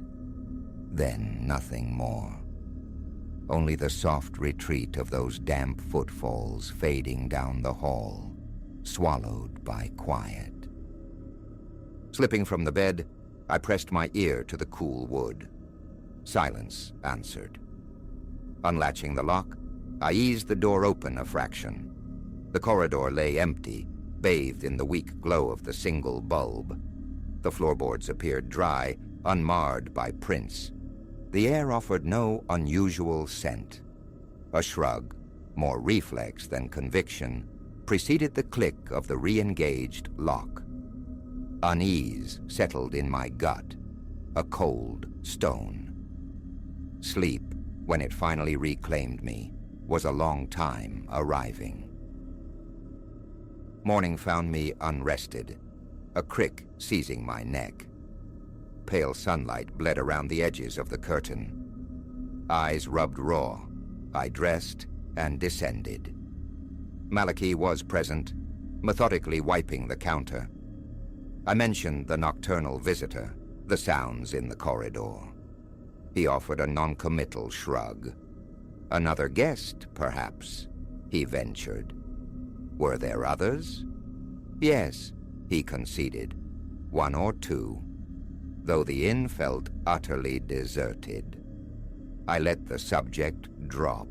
Then nothing more. Only the soft retreat of those damp footfalls fading down the hall, swallowed by quiet. Slipping from the bed, I pressed my ear to the cool wood. Silence answered. Unlatching the lock, I eased the door open a fraction. The corridor lay empty, bathed in the weak glow of the single bulb. The floorboards appeared dry, unmarred by prints. The air offered no unusual scent. A shrug, more reflex than conviction, preceded the click of the re-engaged lock. Unease settled in my gut, a cold stone. Sleep, when it finally reclaimed me, was a long time arriving. Morning found me unrested, a crick seizing my neck. Pale sunlight bled around the edges of the curtain. Eyes rubbed raw. I dressed and descended. Malachi was present, methodically wiping the counter. I mentioned the nocturnal visitor, the sounds in the corridor. He offered a non-committal shrug. Another guest, perhaps, he ventured. Were there others? Yes, he conceded. One or two, though the inn felt utterly deserted. I let the subject drop.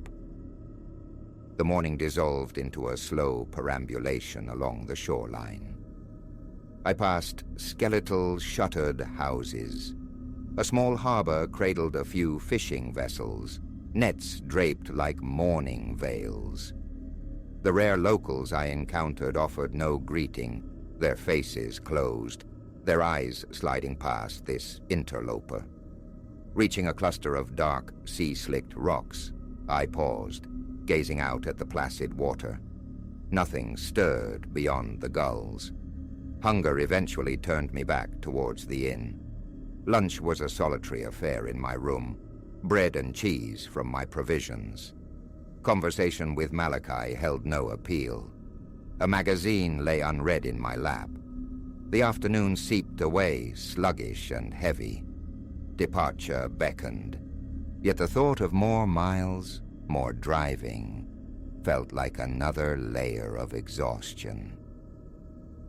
The morning dissolved into a slow perambulation along the shoreline. I passed skeletal, shuttered houses. A small harbor cradled a few fishing vessels, nets draped like mourning veils. The rare locals I encountered offered no greeting, their faces closed, their eyes sliding past this interloper. Reaching a cluster of dark, sea-slicked rocks, I paused, gazing out at the placid water. Nothing stirred beyond the gulls. Hunger eventually turned me back towards the inn. Lunch was a solitary affair in my room, bread and cheese from my provisions. Conversation with Malachi held no appeal. A magazine lay unread in my lap. The afternoon seeped away, sluggish and heavy. departure beckoned. Yet the thought of more miles, more driving, felt like another layer of exhaustion.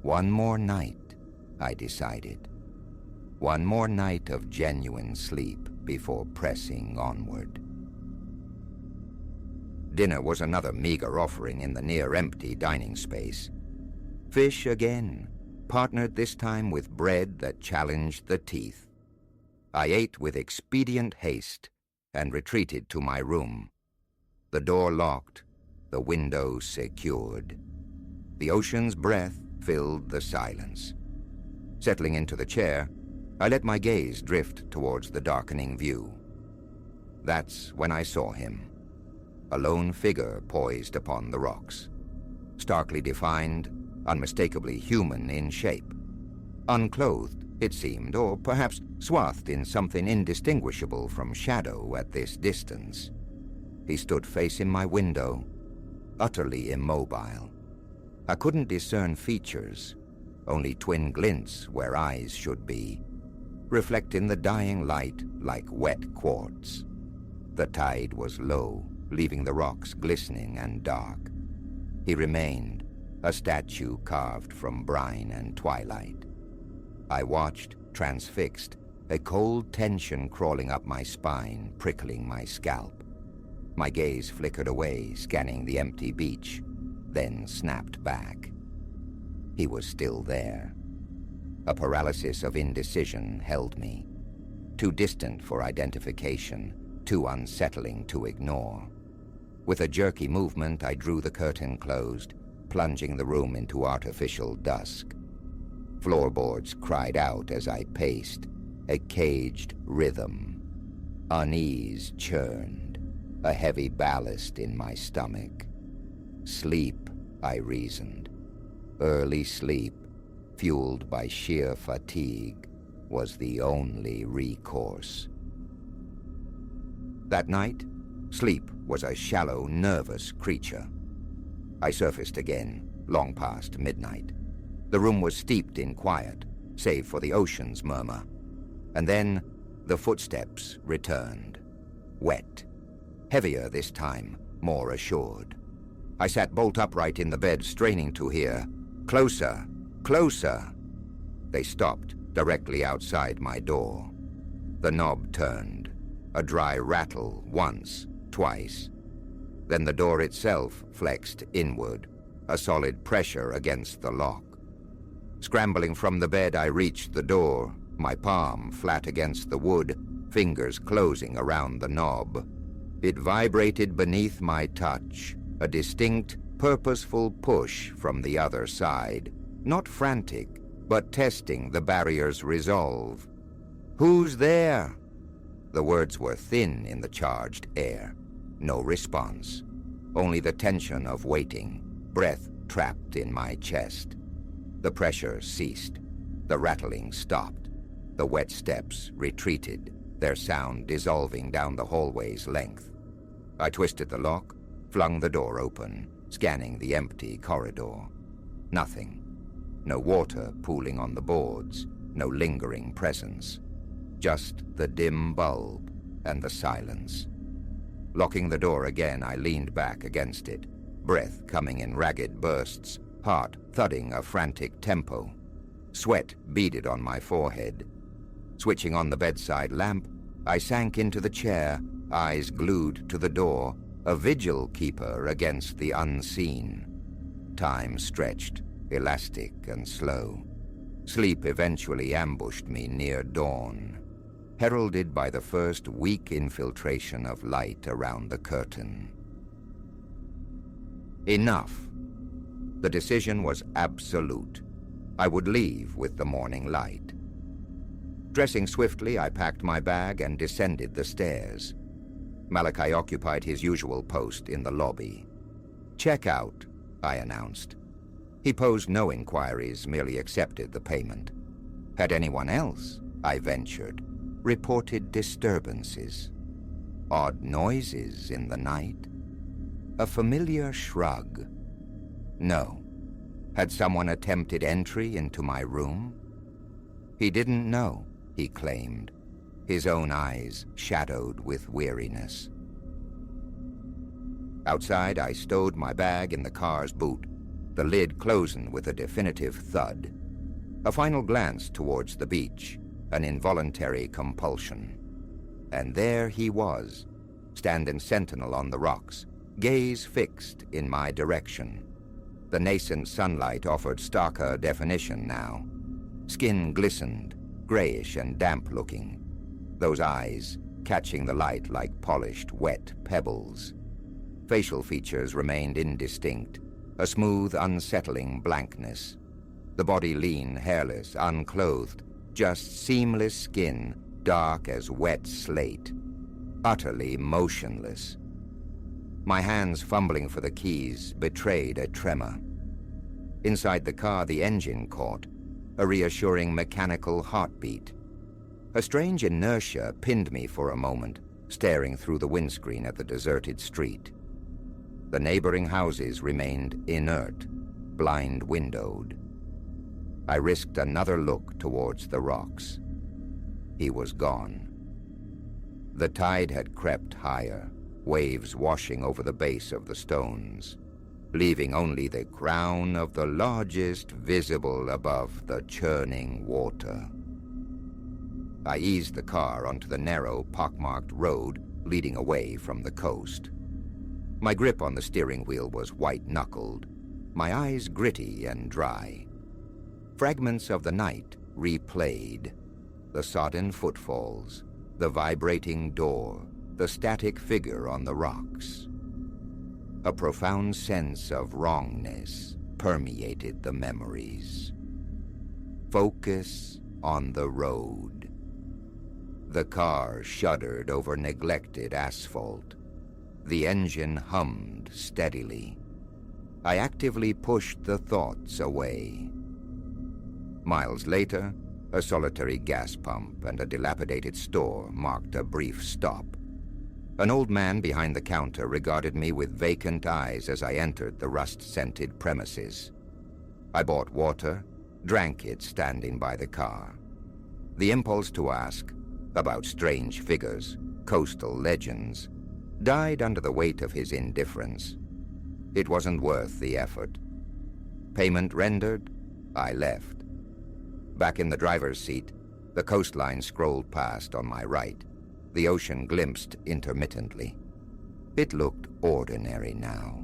One more night, I decided. One more night of genuine sleep before pressing onward. Dinner was another meager offering in the near-empty dining space. Fish again, partnered this time with bread that challenged the teeth. I ate with expedient haste and retreated to my room. The door locked, the window secured. The ocean's breath filled the silence. Settling into the chair, I let my gaze drift towards the darkening view. That's when I saw him, a lone figure poised upon the rocks, starkly defined, unmistakably human in shape. Unclothed, it seemed, or perhaps swathed in something indistinguishable from shadow at this distance. He stood facing my window, utterly immobile. I couldn't discern features, only twin glints where eyes should be, reflecting the dying light like wet quartz. The tide was low, leaving the rocks glistening and dark. He remained, a statue carved from brine and twilight. I watched, transfixed, a cold tension crawling up my spine, prickling my scalp. My gaze flickered away, scanning the empty beach, then snapped back. He was still there. A paralysis of indecision held me, too distant for identification, too unsettling to ignore. With a jerky movement, I drew the curtain closed, plunging the room into artificial dusk. Floorboards cried out as I paced, a caged rhythm. Unease churned, a heavy ballast in my stomach. Sleep, I reasoned. Early sleep, fueled by sheer fatigue, was the only recourse. That night, sleep was a shallow, nervous creature. I surfaced again, long past midnight. The room was steeped in quiet, save for the ocean's murmur. And then the footsteps returned, wet, heavier this time, more assured. I sat bolt upright in the bed, straining to hear, "Closer, closer." They stopped directly outside my door. The knob turned, a dry rattle once, twice. Then the door itself flexed inward, a solid pressure against the lock. Scrambling from the bed, I reached the door, my palm flat against the wood, fingers closing around the knob. It vibrated beneath my touch, a distinct, purposeful push from the other side, not frantic, but testing the barrier's resolve. "Who's there?" The words were thin in the charged air. No response, only the tension of waiting, breath trapped in my chest. The pressure ceased. The rattling stopped. The wet steps retreated, their sound dissolving down the hallway's length. I twisted the lock, flung the door open, scanning the empty corridor. Nothing. No water pooling on the boards, no lingering presence. Just the dim bulb and the silence. Locking the door again, I leaned back against it, breath coming in ragged bursts, heart thudding a frantic tempo. Sweat beaded on my forehead. Switching on the bedside lamp, I sank into the chair, eyes glued to the door, a vigil keeper against the unseen. Time stretched, elastic and slow. Sleep eventually ambushed me near dawn, heralded by the first weak infiltration of light around the curtain. Enough. The decision was absolute. I would leave with the morning light. Dressing swiftly, I packed my bag and descended the stairs. Malachi occupied his usual post in the lobby. "Check out," I announced. He posed no inquiries, merely accepted the payment. Had anyone else, I ventured, reported disturbances? Odd noises in the night? A familiar shrug? No. Had someone attempted entry into my room? He didn't know, he claimed. his own eyes shadowed with weariness. Outside, I stowed my bag in the car's boot, the lid closing with a definitive thud. A final glance towards the beach, an involuntary compulsion. And there he was, standing sentinel on the rocks, gaze fixed in my direction. The nascent sunlight offered starker definition now. Skin glistened, grayish and damp-looking. Those eyes catching the light like polished, wet pebbles. Facial features remained indistinct, a smooth, unsettling blankness. The body lean, hairless, unclothed, just seamless skin, dark as wet slate. Utterly motionless. My hands fumbling for the keys betrayed a tremor. Inside the car, the engine caught, a reassuring mechanical heartbeat. A strange inertia pinned me for a moment, staring through the windscreen at the deserted street. The neighboring houses remained inert, blind-windowed. I risked another look towards the rocks. He was gone. The tide had crept higher, waves washing over the base of the stones, leaving only the crown of the largest visible above the churning water. I eased the car onto the narrow, pockmarked road leading away from the coast. My grip on the steering wheel was white-knuckled, my eyes gritty and dry. Fragments of the night replayed. The sodden footfalls, the vibrating door, the static figure on the rocks. A profound sense of wrongness permeated the memories. Focus on the road. The car shuddered over neglected asphalt. The engine hummed steadily. I actively pushed the thoughts away. Miles later, a solitary gas pump and a dilapidated store marked a brief stop. An old man behind the counter regarded me with vacant eyes as I entered the rust-scented premises. I bought water, drank it standing by the car. The impulse to ask about strange figures, coastal legends, died under the weight of his indifference. It wasn't worth the effort. Payment rendered, I left. Back in the driver's seat, the coastline scrolled past on my right. The ocean glimpsed intermittently. It looked ordinary now,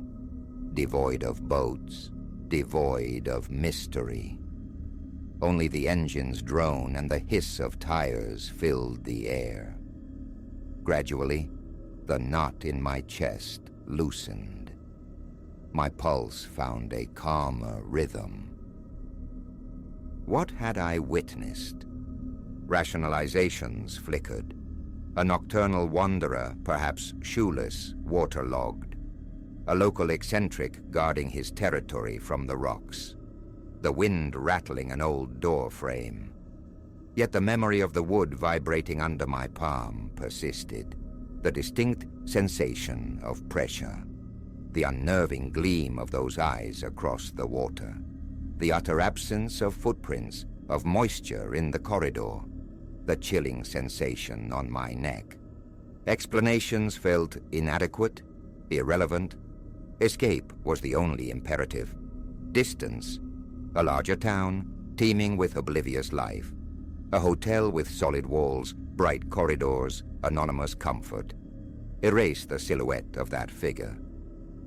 devoid of boats, devoid of mystery. Only the engine's drone and the hiss of tires filled the air. Gradually, the knot in my chest loosened. My pulse found a calmer rhythm. What had I witnessed? Rationalizations flickered. A nocturnal wanderer, perhaps shoeless, waterlogged. A local eccentric guarding his territory from the rocks. The wind rattling an old door frame. Yet the memory of the wood vibrating under my palm persisted. The distinct sensation of pressure. The unnerving gleam of those eyes across the water. The utter absence of footprints, of moisture in the corridor. The chilling sensation on my neck. Explanations felt inadequate, irrelevant. Escape was the only imperative. Distance. A larger town, teeming with oblivious life. A hotel with solid walls, bright corridors, anonymous comfort. Erase the silhouette of that figure.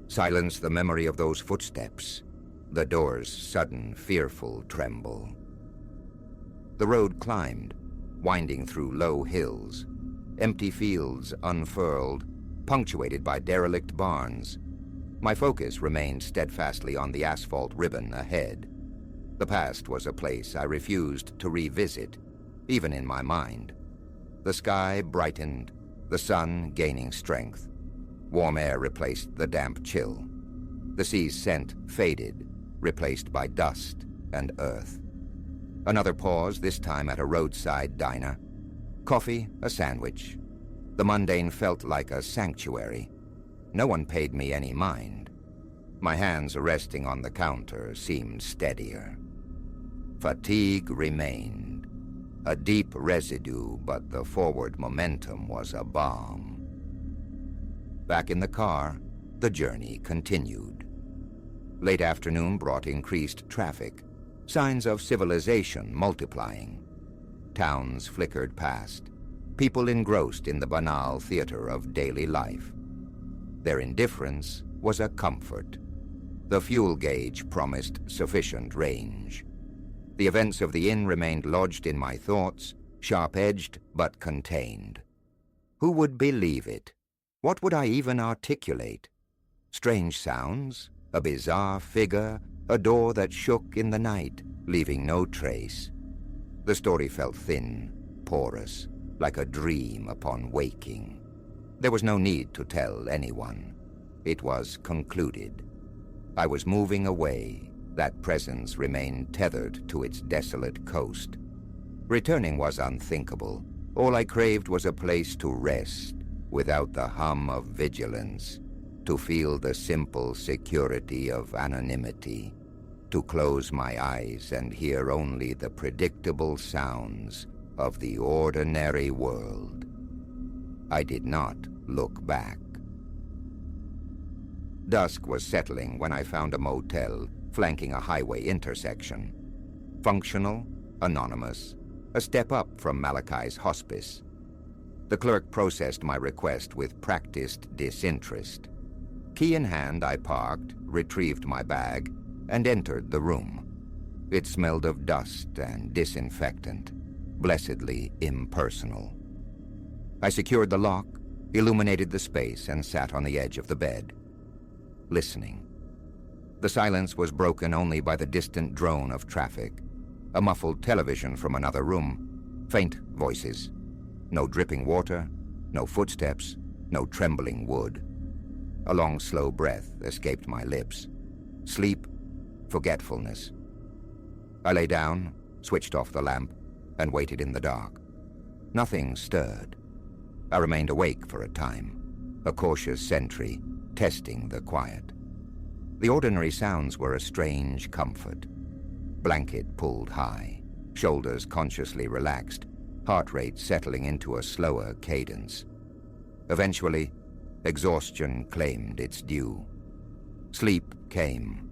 Silence the memory of those footsteps. The door's sudden, fearful tremble. The road climbed, winding through low hills, empty fields unfurled, punctuated by derelict barns. My focus remained steadfastly on the asphalt ribbon ahead. The past was a place I refused to revisit, even in my mind. The sky brightened, the sun gaining strength. Warm air replaced the damp chill. The sea's scent faded, replaced by dust and earth. Another pause, this time at a roadside diner. Coffee, a sandwich. The mundane felt like a sanctuary. No one paid me any mind. My hands resting on the counter seemed steadier. Fatigue remained. A deep residue, but the forward momentum was a bomb. Back in the car, the journey continued. Late afternoon brought increased traffic, signs of civilization multiplying. Towns flickered past, people engrossed in the banal theater of daily life. Their indifference was a comfort. The fuel gauge promised sufficient range. The events of the inn remained lodged in my thoughts, sharp-edged but contained. Who would believe it? What would I even articulate? Strange sounds, a bizarre figure, a door that shook in the night, leaving no trace. The story felt thin, porous, like a dream upon waking. There was no need to tell anyone. It was concluded. I was moving away. That presence remained tethered to its desolate coast. Returning was unthinkable. All I craved was a place to rest, without the hum of vigilance, to feel the simple security of anonymity, to close my eyes and hear only the predictable sounds of the ordinary world. I did not look back. Dusk was settling when I found a motel flanking a highway intersection. Functional, anonymous, a step up from Malachi's hospice. The clerk processed my request with practiced disinterest. Key in hand, I parked, retrieved my bag, and entered the room. It smelled of dust and disinfectant, blessedly impersonal. I secured the lock, illuminated the space, and sat on the edge of the bed, listening. The silence was broken only by the distant drone of traffic, a muffled television from another room, faint voices. No dripping water, no footsteps, no trembling wood. A long, slow breath escaped my lips. Sleep, forgetfulness. I lay down, switched off the lamp, and waited in the dark. Nothing stirred. I remained awake for a time, a cautious sentry, testing the quiet. The ordinary sounds were a strange comfort. Blanket pulled high, shoulders consciously relaxed, heart rate settling into a slower cadence. Eventually, exhaustion claimed its due. Sleep came,